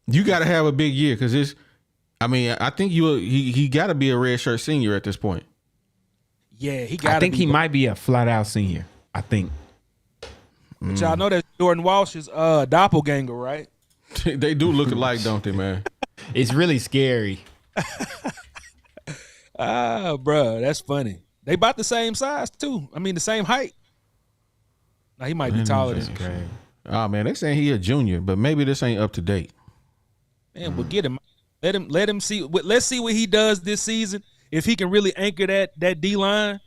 you got to have a big year because it's. I mean, I think he got to be a redshirt senior at this point. Yeah, he got. I think he might be a flat out senior. I think. But y'all know that Jordan Walsh's doppelganger, right? They do look alike, don't they, man? It's really scary. Bro, that's funny. They about the same size too. I mean, the same height. Now he might be taller than you. Oh man, they saying he a junior, but maybe this ain't up to date. Man, but get him. Let him see. Let's see what he does this season. If he can really anchor that D line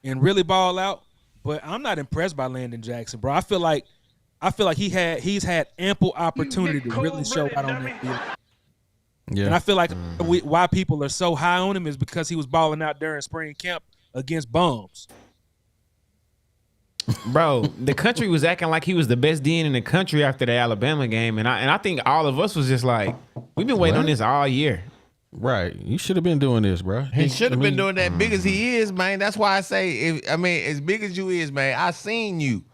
and really ball out. But I'm not impressed by Landon Jackson, bro. I feel like he's had ample opportunity to really show out on that field. Yeah, And I feel like why people are so high on him is because he was balling out during spring camp against bums. Bro, the country was acting like he was the best DN in the country after the Alabama game, and I think all of us was just like, we've been waiting on this all year. Right. You should have been doing this, bro. He should have been doing that big as he is, man. That's why I say, as big as you is, man, I seen you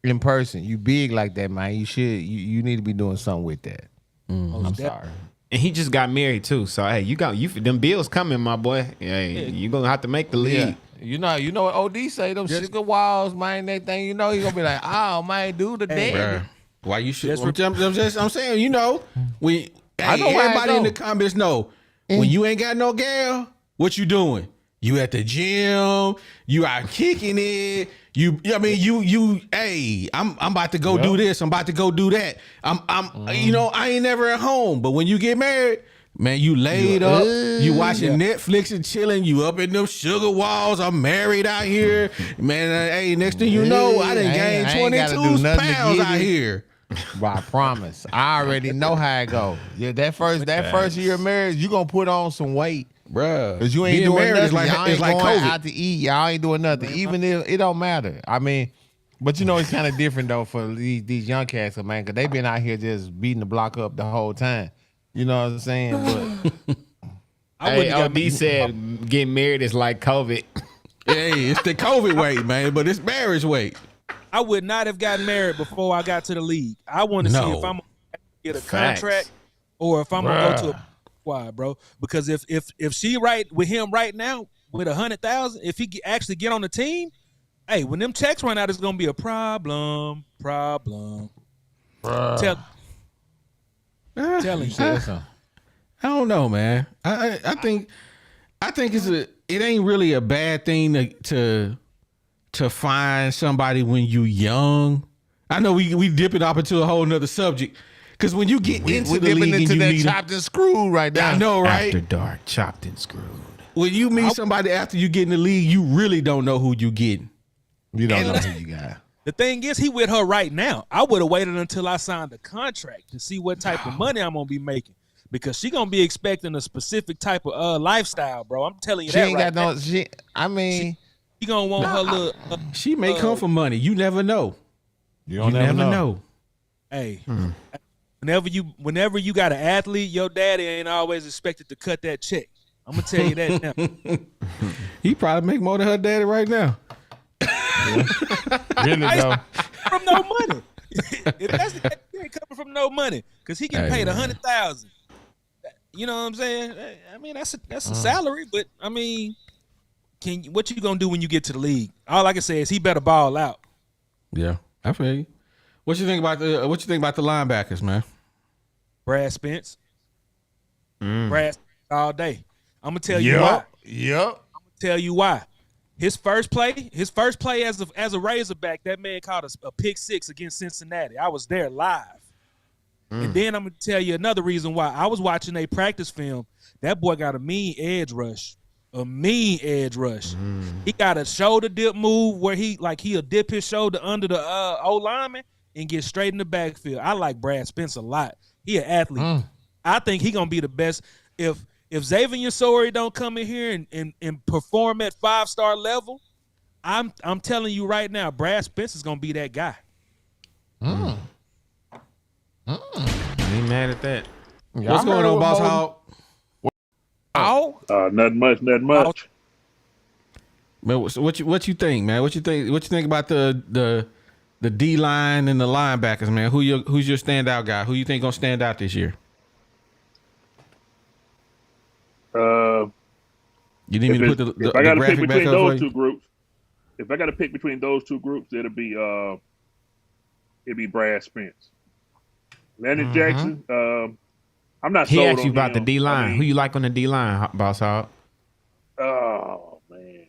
in person. You big like that, man. You need to be doing something with that. I'm sorry. And he just got married too. So hey, you them bills coming, my boy. Hey, you gonna have to make the league. Yeah. You know what OD say, them sugar walls, man, that thing, you know, he gonna be like, oh man, do the daddy. Bruh. Why you should? I'm saying, you know, I know where I everybody go. in the comments know when you ain't got no gal, what you doing? You at the gym? You out kicking it? Hey, I'm about to go do this. I'm about to go do that. I ain't never at home. But when you get married, man, you laid up, you watching Netflix and chilling, you up in them sugar walls. I'm married out here, man. Hey, next thing you know, I done gained 22 pounds out here. Well, I promise. I already know how it go. Yeah, that first year of marriage, you gonna put on some weight. Bruh. Because you ain't Being doing married nothing. Y'all ain't going COVID. out to eat. Y'all ain't doing nothing. Even if it don't matter. I mean, but you know, it's kind of different though for these young cats, man, because they been out here just beating the block up the whole time. You know what I'm saying? But Hey, OD said getting married is like COVID. Hey, it's the COVID weight, man, but it's marriage weight. I would not have gotten married before I got to the league. I want to see if I'm gonna get a contract or if I'm gonna go to a squad, bro. Because if she right with him right now with 100,000, if he actually get on the team, hey, when them checks run out, it's gonna be a problem. Telling you. I don't know, man. I think it ain't really a bad thing to find somebody when you young. I know we dipping off into a whole nother subject. Because when you get into the league and you that need chopped and screwed right now. I know, right? After dark, chopped and screwed. When you meet somebody after you get in the league, you really don't know who you getting. You don't know who you got. The thing is, he with her right now. I would have waited until I signed the contract to see what type of money I'm gonna be making, because she gonna be expecting a specific type of lifestyle, bro. I'm telling you She that ain't right got now. no. She gonna want her little. She may come for money. You never know. You You never know. Hey, whenever you got an athlete, your daddy ain't always expected to cut that check. I'm gonna tell you that now. He probably make more than her daddy right now. Really though. From no money. If that's the case, he ain't coming from no money, because he get paid 100,000. You know what I'm saying? I mean, that's a salary, but I mean, what you gonna do when you get to the league? All I can say is he better ball out. Yeah, I feel you. What you think about the linebackers, man? Brad Spence. Brad Spence all day. I'm gonna tell you why. Yep. Tell you why. His first play as a Razorback, that man caught a pick six against Cincinnati. I was there live. And then I'm gonna tell you another reason why. I was watching a practice film. That boy got a mean edge rush. He got a shoulder dip move where he'll dip his shoulder under the O lineman and get straight in the backfield. I like Brad Spence a lot. He an athlete. I think he gonna be the best. If Xavier Sori don't come in here and perform at 5-star level, I'm telling you right now, Brad Spence is gonna be that guy. Ain't mad at that. What's going on, Boss Hog? Nothing much. Man, what you think, man? What you think about the D line and the linebackers, man? Who's your standout guy? Who you think gonna stand out this year? You need me to put the if I got to pick graphic back between up those for two you? groups, if I got to pick between those two groups, it'd be Brad Spence. Landon Jackson. I'm not. He sold asked you on about him. the D line. I mean, Who you like on the D line, Boss Hog? Oh man,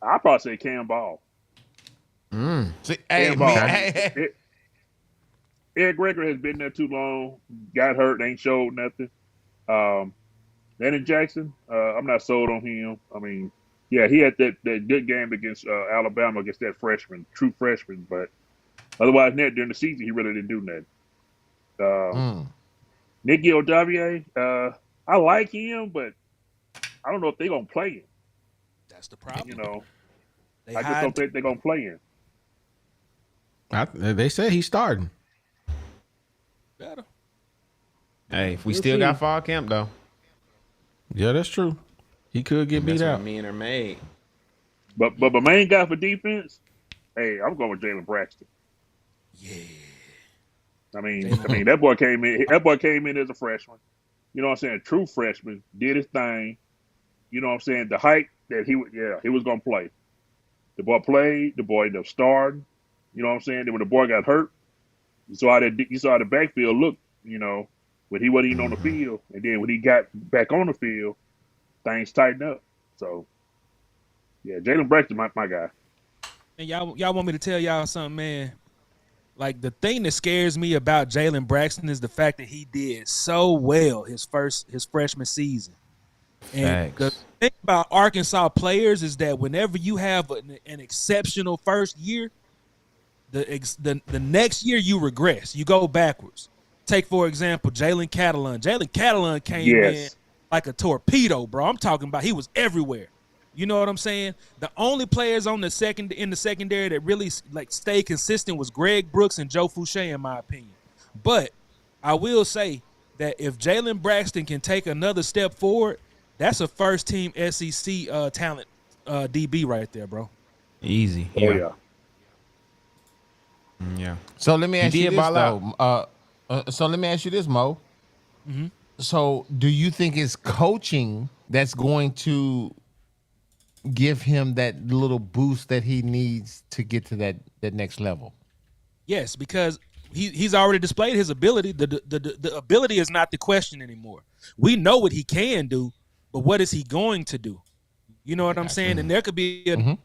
I'd probably say Cam Ball. See, Cam Ball. Ed Gregory has been there too long. Got hurt, ain't showed nothing. Landon Jackson, I'm not sold on him. I mean, yeah, he had that good game against Alabama against that true freshman, but otherwise, during the season, he really didn't do nothing. Nick Gildavier, I like him, but I don't know if they're gonna play him. That's the problem. You know, They I just don't think they're gonna play him. They said he's starting. better. Hey, if we We'll still see. got fall camp though, Yeah, that's true. He could get beat that's out. what me and her made. But my main guy for defense, hey, I'm going with Jalen Braxton. Yeah. I mean that boy came in. That boy came in as a freshman. You know what I'm saying? True freshman, did his thing. You know what I'm saying? The height that he was gonna play. The boy played. The boy ended up starting. You know what I'm saying? Then when the boy got hurt, you saw how the backfield looked. You know, when he wasn't even on the field, and then when he got back on the field, things tightened up. So, yeah, Jalen Braxton, my guy. And y'all want me to tell y'all something, man? Like, the thing that scares me about Jalen Braxton is the fact that he did so well his freshman season. And the thing about Arkansas players is that whenever you have an exceptional first year, the next year you regress. You go backwards. Take, for example, Jalen Catalon. Jalen Catalon came in like a torpedo, bro. I'm talking about he was everywhere. You know what I'm saying? The only players in the secondary that really like stayed consistent was Greg Brooks and Joe Fouché, in my opinion. But I will say that if Jalen Braxton can take another step forward, that's a first-team SEC talent DB right there, bro. Easy. Oh yeah. Yeah. So let me ask you did this, ball out. though. So let me ask you this, Mo. Mm-hmm. So do you think it's coaching that's going to give him that little boost that he needs to get to that next level? Yes, because he's already displayed his ability. The ability is not the question anymore. We know what he can do, but what is he going to do? You know what I'm saying? And there could be a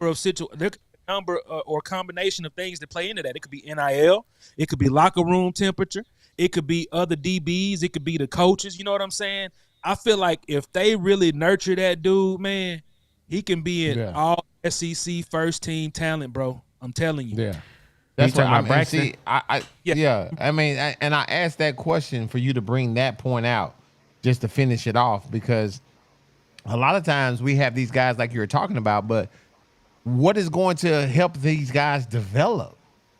number of or combination of things that play into that. It could be NIL. It could be locker room temperature. It could be other DBs. It could be the coaches. You know what I'm saying? I feel like if they really nurture that dude, man, he can be an all SEC first team talent, bro. I'm telling you. Yeah. That's talking what about Braxton? See, I mean, and I asked that question for you to bring that point out just to finish it off, because a lot of times we have these guys like you were talking about, but what is going to help these guys develop?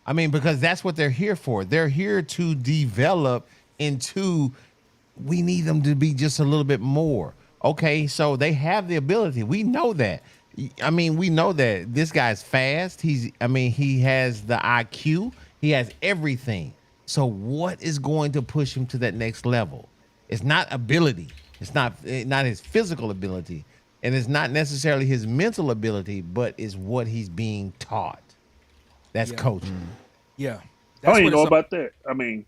I mean, because that's what they're here for. They're here to develop into, we need them to be just a little bit more. Okay, so they have the ability. We know that. I mean, we know that this guy's fast. He has the IQ. He has everything. So what is going to push him to that next level? It's not ability. It's not his physical ability. And it's not necessarily his mental ability, but it's what he's being taught. That's coaching. Yeah. I don't even know about that. I mean,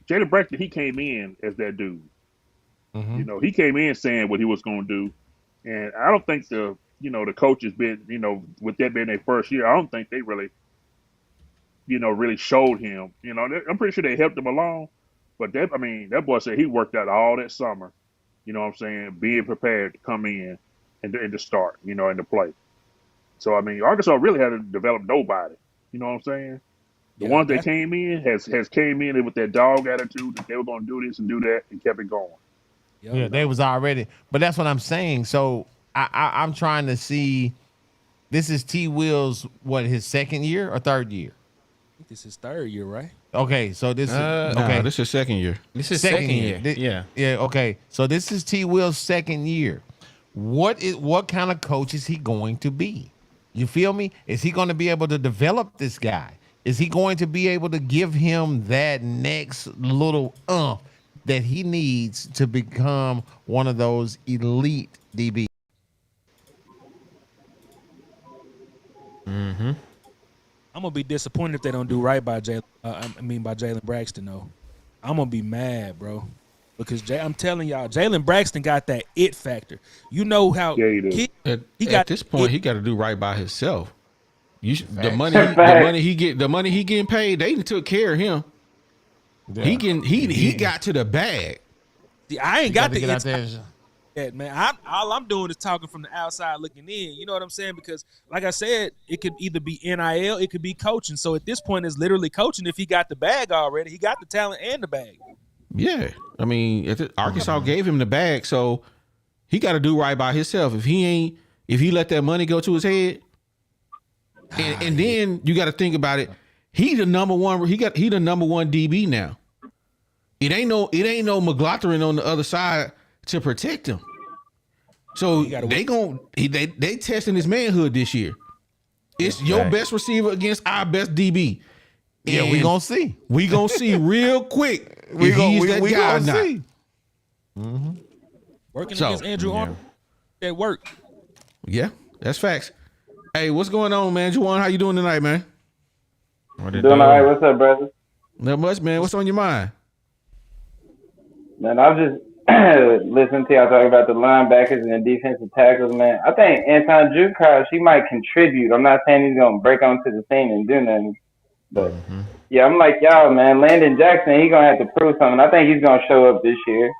Jalen Braxton, he came in as that dude. Mm-hmm. You know, he came in saying what he was going to do. And I don't think the coaches been, with that being their first year, I don't think they really, really showed him. You know, I'm pretty sure they helped him along. But that boy said he worked out all that summer, you know what I'm saying, being prepared to come in and to start, and to play. So, I mean, Arkansas really had to develop nobody. You know what I'm saying? The ones that came in has came in with that dog attitude that they were going to do this and do that and kept it going. Yeah, they was already. But that's what I'm saying. So I'm trying to see. This is T. Will's his second year or third year? I think this is third year, right? Okay, so this is Okay, this is second year. This is second year. Yeah. Okay, so this is T. Will's second year. What kind of coach is he going to be? You feel me? Is he going to be able to develop this guy? Is he going to be able to give him that next little that he needs to become one of those elite DBs? Mm-hmm. I'm gonna be disappointed if they don't do right by Jalen. By Jalen Braxton, though. I'm gonna be mad, bro, because I'm telling y'all, Jalen Braxton got that it factor. You know how Yeah, he do. At this point, he got to do right by himself. The money he getting paid, they took care of him. Yeah. He got to the bag. See, I ain't got the get out there. it, man. All I'm doing is talking from the outside looking in. You know what I'm saying? Because, like I said, it could either be NIL, it could be coaching. So at this point, it's literally coaching. If he got the bag already, he got the talent and the bag. Yeah, I mean, Arkansas gave him the bag, so he got to do right by himself. If he let that money go to his head, and then you got to think about it. He the number one. He the number one DB now. It ain't no McLaughlin on the other side to protect him. So they testing his manhood this year. It's your best receiver against our best DB. Yeah, we gonna see. We gonna see real quick. We gonna see. Working against Andrew Arnold at work. Yeah, that's facts. Hey, what's going on, man? Juwan, how you doing tonight, man? Doing all right. What's up, brother? Not much, man. What's on your mind? Man, I'm just listening to y'all talk about the linebackers and the defensive tackles, man. I think Anton Jukosh, he might contribute. I'm not saying he's going to break onto the scene and do nothing. But, yeah, I'm like y'all, man. Landon Jackson, he's going to have to prove something. I think he's going to show up this year.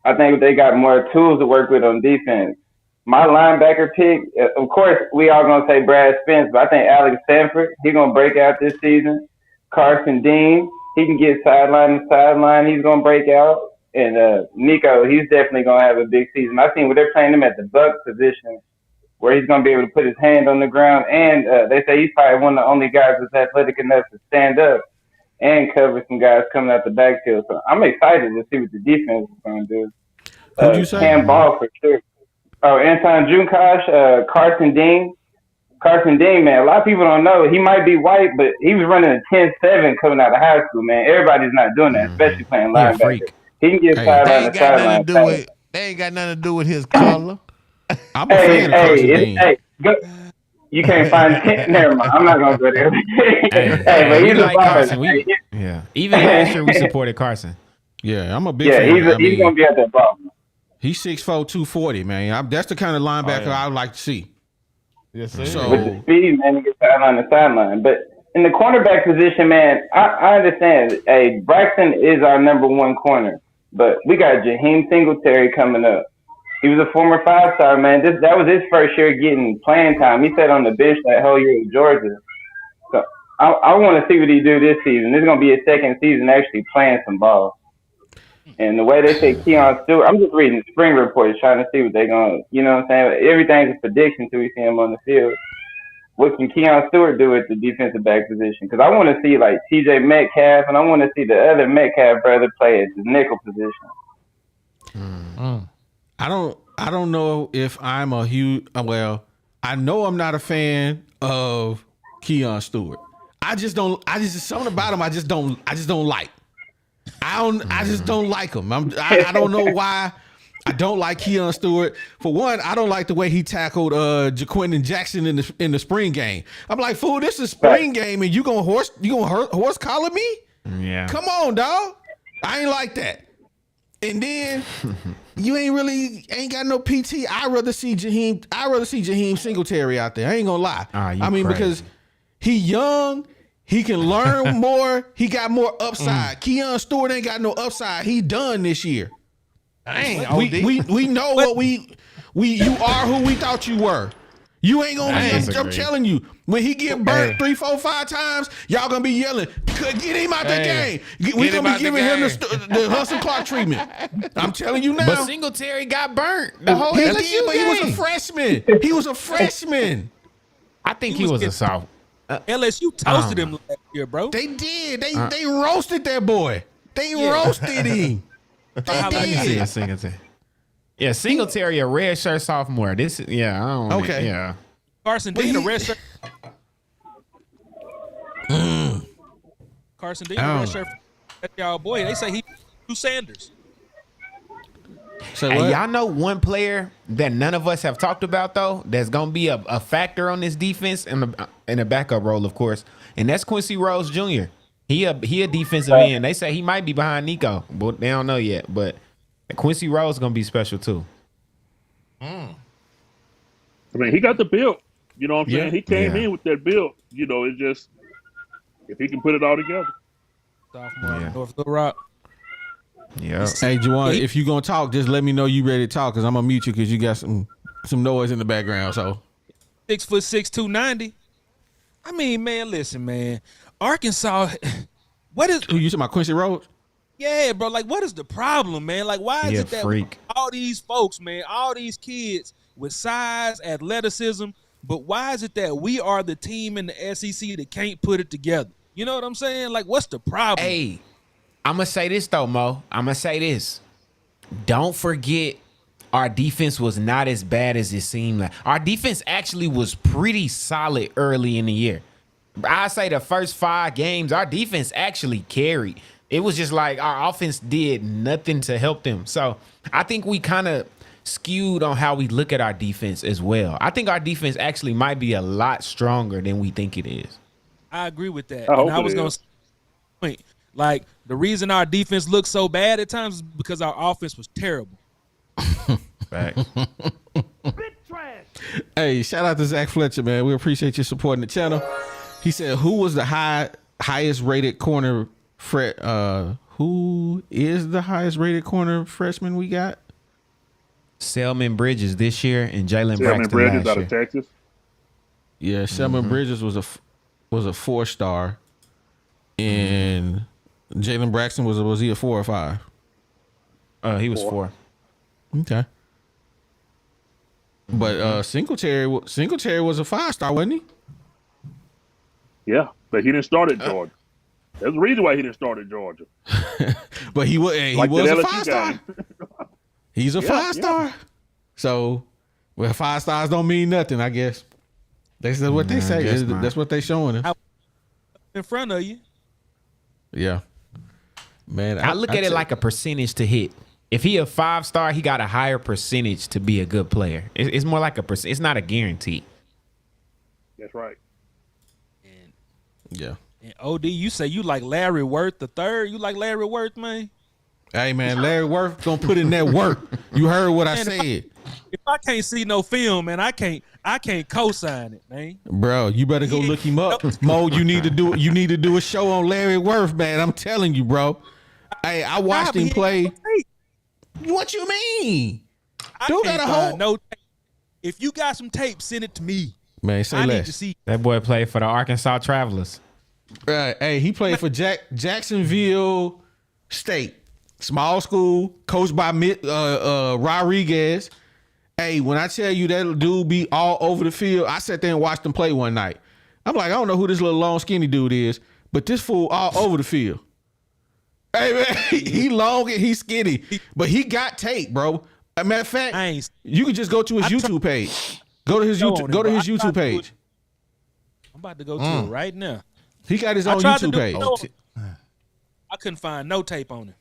I think they got more tools to work with on defense. My linebacker pick, of course, we all going to say Brad Spence, but I think Alex Sanford, he's going to break out this season. Carson Dean, he can get sideline to sideline. He's going to break out. And Nico, he's definitely going to have a big season. I've seen where they're playing him at the Buck position where he's going to be able to put his hand on the ground. And they say he's probably one of the only guys that's athletic enough to stand up and cover some guys coming out the backfield. So I'm excited to see what the defense is going to do. Who'd you say? Cam Ball for sure. Oh, Anton Jukosh, Carson Dean. Carson Dean, man, a lot of people don't know. He might be white, but he was running a 10-7 coming out of high school, man. Everybody's not doing that, especially playing linebacker. He can get sideline to sideline. They ain't got nothing to do with his color. I'm a fan of Carson Dean. You can't find it. Never mind. I'm not going to go there. But he's like a Carson. Even last year we supported Carson. Yeah, I'm a big fan. He's going to be at that ball. He's 6'4", 240, man. That's the kind of linebacker I would like to see. Yes, sir. So, with the speed, man, he gets sideline to sideline. But in the cornerback position, man, I understand. Hey, Braxton is our number one corner, but we got Jaheim Singletary coming up. He was a former 5-star, man. That was his first year getting playing time. He sat on the bench that whole year with Georgia. So I want to see what he do this season. This is going to be his second season actually playing some ball. And the way they say Keon Stewart, I'm just reading the spring reports trying to see what they're going to, you know what I'm saying? Everything's a prediction until we see him on the field. What can Keon Stewart do at the defensive back position? Because I want to see, like, TJ Metcalf, and I want to see the other Metcalf brother play at the nickel position. I don't know if I'm a huge, I know I'm not a fan of Keon Stewart. I just something about him I just don't like. I just don't like him. I don't know why I don't like Keon Stewart. For one, I don't like the way he tackled Jaquindon Jackson in the spring game. I'm like, fool, this is spring game and you gonna horse collar me? Yeah. Come on, dog. I ain't like that. And then you ain't got no PT. I'd rather see Jaheim Singletary out there. I ain't gonna lie. Because he young. He can learn more. He got more upside. Keon Stewart ain't got no upside. He done this year. We know what you are who we thought you were. You ain't gonna be. I'm telling you, when he get burnt 3, 4, 5 times, y'all gonna be yelling, "Get him out the game." We gonna be giving him the Hudson Clark treatment. I'm telling you now. But Singletary got burnt the whole He LSU did, but game. he was a freshman. He was a freshman. I think he was a sophomore. LSU toasted him last year, bro. They did. They roasted that boy. They roasted him. They did. Yeah, Singletary a red shirt sophomore. I don't know. Okay. Yeah. Carson Dean a red shirt. Carson Dean a red shirt. That's y'all boy. They say he Drew Sanders. So Hey, y'all know one player that none of us have talked about though that's gonna be a factor on this defense in a backup role, of course, and that's Quincy Rose Jr. He a defensive end. They say he might be behind Nico, but they don't know yet. But Quincy Rose is gonna be special too. I mean, he got the build. You know what I'm saying? He came in with that build. You know, it's just if he can put it all together. Sophomore, North Little Rock. Yeah. Hey, Juwan, if you gonna talk, just let me know you ready to talk, because I'm gonna mute you because you got some noise in the background. So 6'6", 290. I mean, man, listen, man. Arkansas, what is? Who you talking about, Quincy Rhodes? Yeah, bro. Like, what is the problem, man? Like, why is it that all these folks, man, all these kids with size, athleticism, but why is it that we are the team in the SEC that can't put it together? You know what I'm saying? Like, what's the problem? Hey, I'm gonna say this though, Mo. I'm gonna say this. Don't forget, our defense was not as bad as it seemed like. Our defense actually was pretty solid early in the year. I say the first 5 games, our defense actually carried. It was just like our offense did nothing to help them. So I think we kind of skewed on how we look at our defense as well. I think our defense actually might be a lot stronger than we think it is. I agree with that. I hope And I it was going is. to point, like, the reason our defense looked so bad at times is because our offense was terrible. Facts. Hey, shout out to Zach Fletcher, man. We appreciate you supporting the channel. He said, "Who was the highest rated corner? Who is the highest rated corner freshman we got?" Selman Bridges this year and Jalen Selman Braxton Bridges last out year. of Texas. Yeah, Selman Bridges was a 4-star, and Jalen Braxton was he a 4 or 5? He was 4. Okay. But Singletary was a 5-star, wasn't he? Yeah, but he didn't start at Georgia. There's a reason why he didn't start at Georgia. But he was a Like that LSU 5-star. game. He's a Yeah, 5-star. So, well, 5 stars don't mean nothing, I guess. That's what they say. guess not. That's what they showing him. In front of you. Yeah. Man, I look at it like a percentage to hit. If he a 5-star, he got a higher percentage to be a good player. It's more like a percent. It's not a guarantee. That's right. Yeah. And OD, you say you like Larry Worth the third? You like Larry Worth, man? Hey man, Larry Worth gonna put in that work. You heard what I Man, said. If I can't see no film, man, I can't co-sign it, man. Bro, you better go look him up. Mo, you need to do a show on Larry Worth, man. I'm telling you, bro. Hey, I watched him play. What you mean? Dude got a whole no tape. If you got some tape, send it to me. man. Say I need less. to see. That boy played for the Arkansas Travelers. Right. Hey, he played for Jacksonville State, small school, coached by Rodriguez. Hey, when I tell you that dude be all over the field, I sat there and watched him play one night. I'm like, I don't know who this little long skinny dude is, but this fool all over the field. Hey man, he long and he skinny, but he got tape, bro. As a matter of fact, you can just go to his YouTube page. Go to his YouTube. Go to his YouTube page. I'm about to go to it right now. He got his own YouTube page. I couldn't find no tape on him.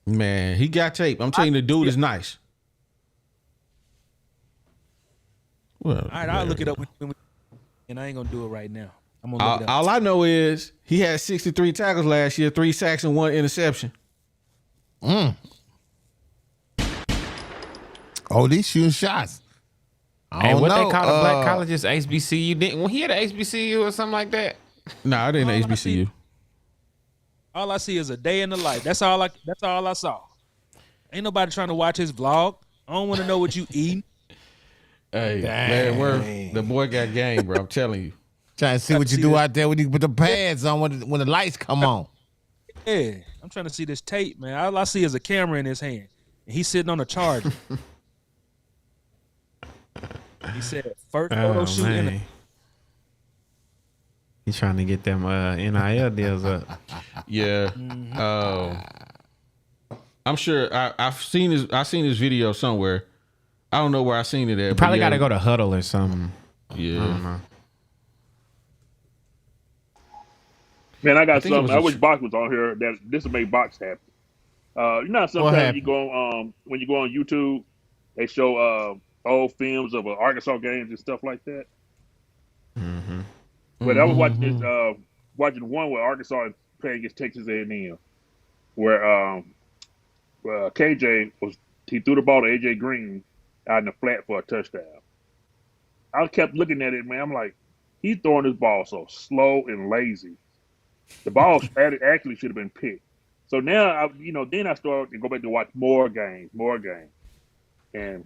Man, he got tape. I'm telling you, the dude is nice. Well, All right, I'll look it up and I ain't gonna do it right now. I'm gonna look it up. All I know is he had 63 tackles last year, 3 sacks and 1 interception. Oh, these shooting shots. I Hey, don't what know. they call the black colleges, HBCU? Didn't when he had an HBCU or something like that? Nah, it ain't HBCU. All I see is a day in the life. That's all I saw. Ain't nobody trying to watch his vlog. I don't want to know what you eating. Hey, Larry Worth, the boy got game, bro. I'm telling you. Trying to see what you do out there when you put the pads on when the lights come on. Yeah, I'm trying to see this tape, man. All I see is a camera in his hand, and he's sitting on a charger. He said, "First photo shoot in the." He's trying to get them NIL deals up. Yeah. I'm sure I've seen his video somewhere. I don't know where I seen it at. You probably got to go to Huddle or something. Yeah. I don't know. Man, I got think it was something. I a wish Box was on here. That this will make Box happy. You know, sometimes you go on when you go on YouTube, they show old films of Arkansas games and stuff like that. Mm-hmm. But I was watching this, watching one where Arkansas is playing against Texas A&M, where KJ he threw the ball to AJ Green out in the flat for a touchdown. I kept looking at it, man. I'm like, he's throwing this ball so slow and lazy. The ball actually should have been picked. So now, then I started to go back to watch more games, and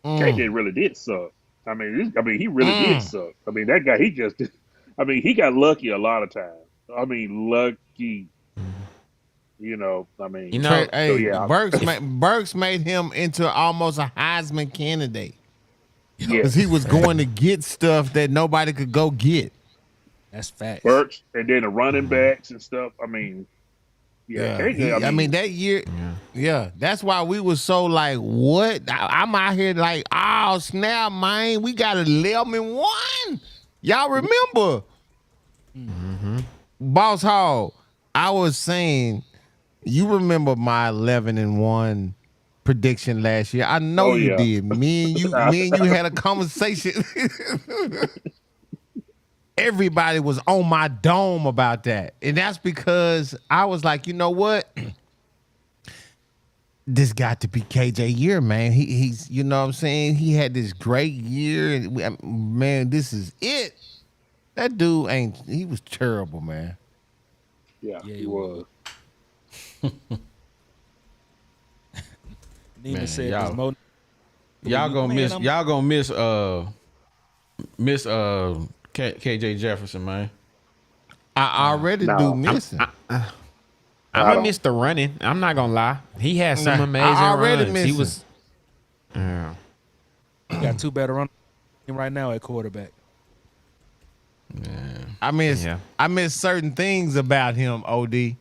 KJ really did suck. I mean, he really did suck. I mean, that guy, he got lucky a lot of times. I mean, lucky. Burks made him into almost a Heisman candidate Yes. because he was going to get stuff that nobody could go get. That's facts. Burks, and then the running backs and stuff. I mean, KJ, I mean that year. Yeah, that's why we was so like, what? I'm out here like, oh snap, man, we got 11-1. Y'all remember? Boss Hall, I was saying, you remember my 11-1 prediction last year? I know you did. Me and you had a conversation. Everybody was on my dome about that. And that's because I was like, you know what? This got to be KJ year, man. He's, you know what I'm saying? He had this great year. And man, this is it. That dude he was terrible, man. Yeah, Yeah, he he was. Nina Man, said y'all- this mo- Y'all gonna Man, miss. I'm- Y'all gonna miss KJ Jefferson, man. I already do miss him. I'm gonna miss the running. I'm not gonna lie. He had some Nah, amazing I already runs. miss He him. was. Yeah. He got two better runners right now at quarterback. I miss Yeah. I miss certain things about him, OD.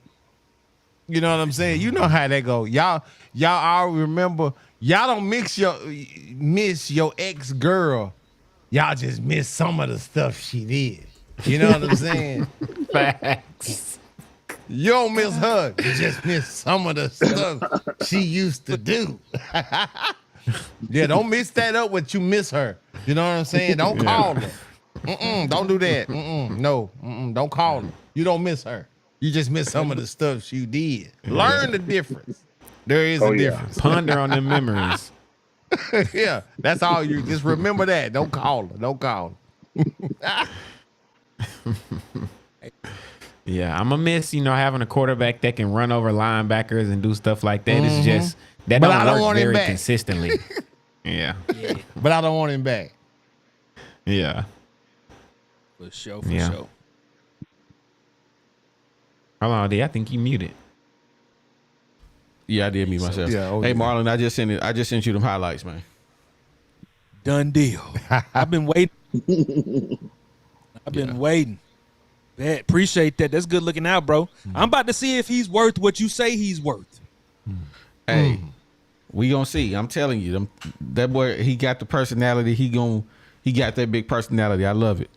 You know what I'm saying? You know how they go. Y'all all remember, y'all don't miss your ex-girl. Y'all just miss some of the stuff she did. You know what I'm saying? Facts. You don't miss her. You just miss some of the stuff she used to do. Yeah, don't mix that up with you miss her. You know what I'm saying? Don't call her. Don't do that. No, don't call her. You don't miss her. You just miss some of the stuff she did. Learn the difference. There is a difference. Ponder on the memories. Yeah, that's all you just remember that. Don't call her. Don't call her. Yeah, I'm gonna miss, having a quarterback that can run over linebackers and do stuff like that. It's just that But don't I don't work want him very back. consistently. Yeah. But I don't want him back. Yeah. For sure, for Yeah. sure. Hold on, D. I think you muted. Yeah, I did meet myself. Yeah, oh, hey, yeah. Marlon, I just sent you them highlights, man. Done deal. I've been waiting. I've been waiting. Bet. Appreciate that. That's good looking out, bro. I'm about to see if he's worth what you say he's worth. Hey, we gonna see. I'm telling you, that boy, he got the personality. He got that big personality. I love it.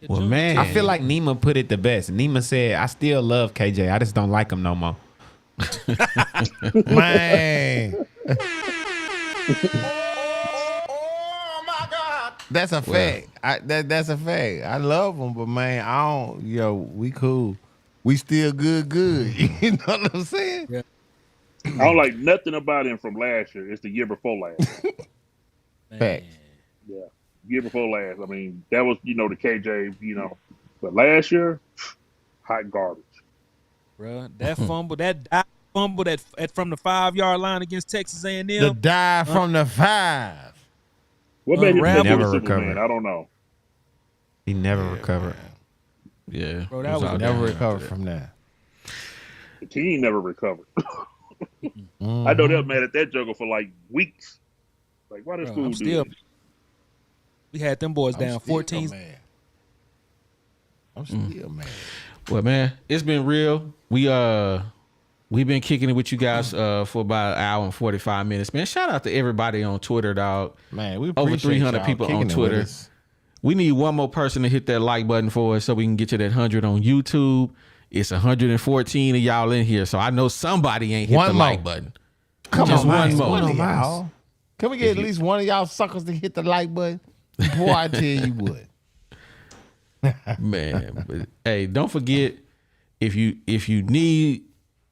Well, man, I feel like Nima put it the best. Nima said, I still love KJ. I just don't like him no more. Man. That's a fact. That's a fact. I love him, but man, we cool. We still good. You know what I'm saying? Yeah. I don't like nothing about him from last year. It's the year before last. Fact. Yeah, year before last. I mean, that was the KJ. But last year, hot garbage. Bro, that fumble, that dive fumble that from the 5-yard line against Texas A&M. The dive from the 5. What made him Unravel. never Never Superman? recovered. I don't know. He never recovered. yeah, Bro, that it was all Never down recover after that. from that. The team never recovered. I know they were mad at that joker for like weeks. Like, why this Bro, fool I'm do still- this? We had them boys I'm down still 14. mad. I'm still mad. Well, man, it's been real. We've been kicking it with you guys for about an hour and 45 minutes. Man, shout out to everybody on Twitter, dog. Man, we Over appreciate 300 y'all people on kicking it with Twitter. us. We need one more person to hit that like button for us so we can get to that 100 on YouTube. It's 114 of y'all in here, so I know somebody ain't hit One the more. like button. Come Just on, one man. more. One of y'all. Can we get at least one of y'all suckers to hit the like button? Boy, I tell you what. Man, but hey, don't forget if you need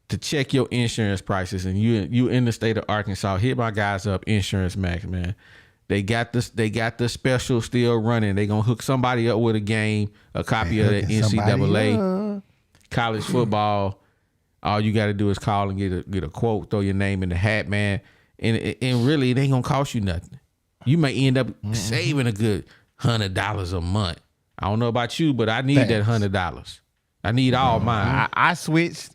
to check your insurance prices and you in the state of Arkansas, hit my guys up, Insurance Max, man. They got the special still running. They gonna hook somebody up with a game, a copy of the hooking somebody NCAA college football. All you got to do is call and get a quote, throw your name in the hat, man. And really, it ain't gonna cost you nothing. You may end up saving a good $100 a month. I don't know about you, but I need that $100. I need all mine. I switched.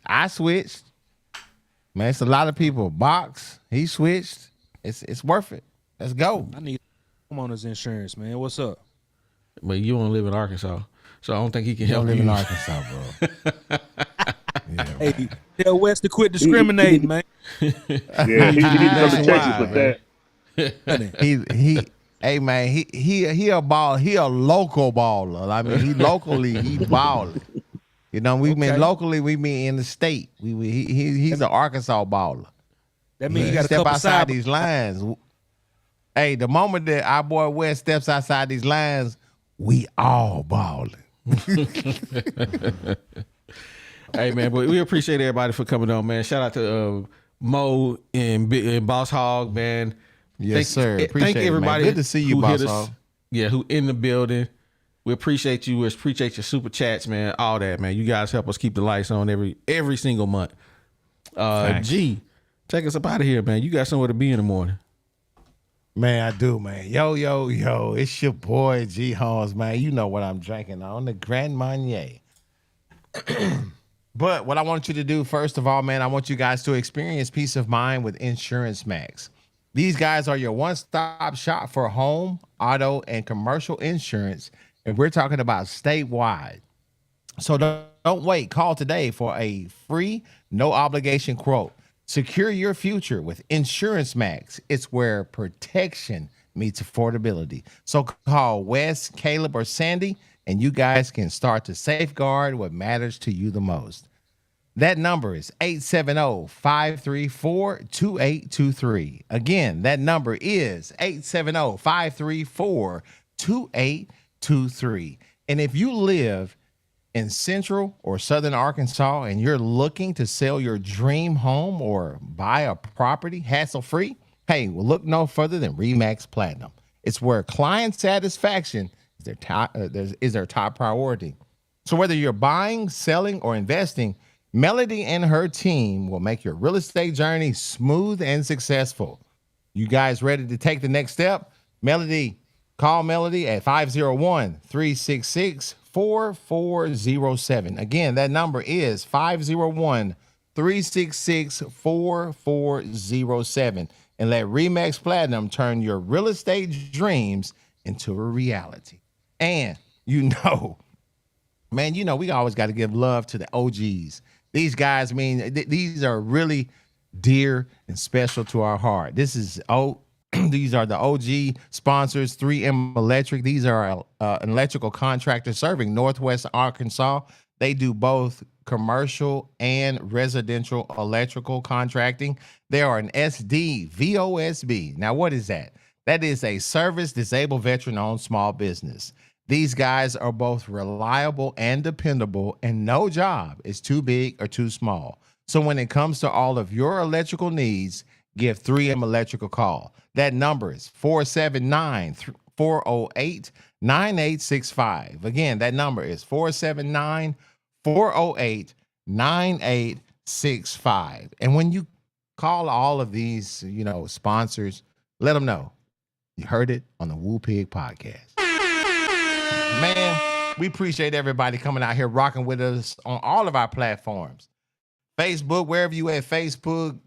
Man, it's a lot of people. Box, he switched. It's worth it. Let's go. I need homeowners insurance, man. What's up? But you don't live in Arkansas, so I don't think he can You help don't live you. in Arkansas, bro. Hey, tell West to quit discriminating, man. Yeah, he need to come to Texas with that. Hey man, he a ball. He a local baller. I mean, he balling. You know, we mean locally, we mean in the state. He's an Arkansas baller. That means you got to step couple outside side. these lines. Hey, the moment that our boy West steps outside these lines, we all balling. Hey man, but we appreciate everybody for coming on, man. Shout out to Mo and Boss Hog, man. Yes, sir. Appreciate Thank everybody. it, man. Good to see you, who Boss hit us. Hog. Yeah, who in the building. We appreciate you. We appreciate your super chats, man. All that, man. You guys help us keep the lights on every single month. G, take us up out of here, man. You got somewhere to be in the morning. Man, I do, man. Yo, it's your boy G Holmes, man. You know what I'm drinking on, the Grand Marnier. But what I want you to do, first of all, man, I want you guys to experience peace of mind with Insurance Max. These guys are your one-stop shop for home, auto, and commercial insurance, and we're talking about statewide. So don't wait. Call today for a free, no-obligation quote. Secure your future with Insurance Max. It's where protection meets affordability. So call Wes, Caleb, or Sandy, and you guys can start to safeguard what matters to you the most. That number is 870-534-2823. Again, that number is 870-534-2823. And if you live in Central or Southern Arkansas and you're looking to sell your dream home or buy a property hassle-free, hey, well, look no further than RE/MAX Platinum. It's where client satisfaction is their top priority. So whether you're buying, selling, or investing, Melody and her team will make your real estate journey smooth and successful. You guys ready to take the next step? Call Melody at 501-366-4407. Again, that number is 501-366-4407. And let RE/MAX Platinum turn your real estate dreams into a reality. And man, we always got to give love to the OGs. These guys, these are really dear and special to our heart. These are the OG sponsors, 3M Electric. These are an electrical contractor serving Northwest Arkansas. They do both commercial and residential electrical contracting. They are an SDVOSB. Now, what is that? That is a service disabled veteran-owned small business. These guys are both reliable and dependable, and no job is too big or too small. So when it comes to all of your electrical needs, give 3M Electric a call. That number is 479-408-9865. Again, that number is 479-408-9865. And when you call all of these, sponsors, let them know you heard it on the Woo Pig podcast. Man, we appreciate everybody coming out here rocking with us on all of our platforms. Facebook, wherever you at, Facebook,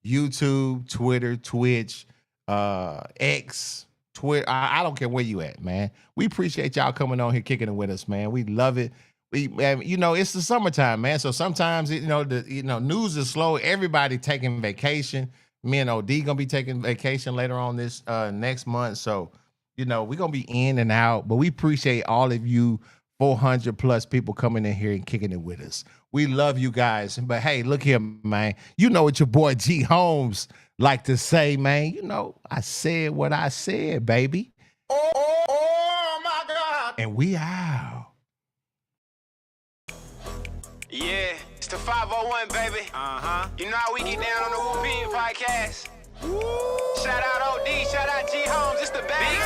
YouTube, Twitter, Twitch, X, Twitter. I don't care where you at, man. We appreciate y'all coming on here kicking it with us, man. We love it. It's the summertime, man. So sometimes, news is slow. Everybody taking vacation. Me and OD gonna be taking vacation later on this next month. So, we're going to be in and out, but we appreciate all of you 400 plus people coming in here and kicking it with us. We love you guys. But hey, look here, man. You know what your boy G Holmes like to say, man. I said what I said, baby. Oh my God. And we out. Yeah, it's the 501, baby. You know how we get down on the Woo Pig podcast. Shout out OD, shout out G Holmes, it's the bag.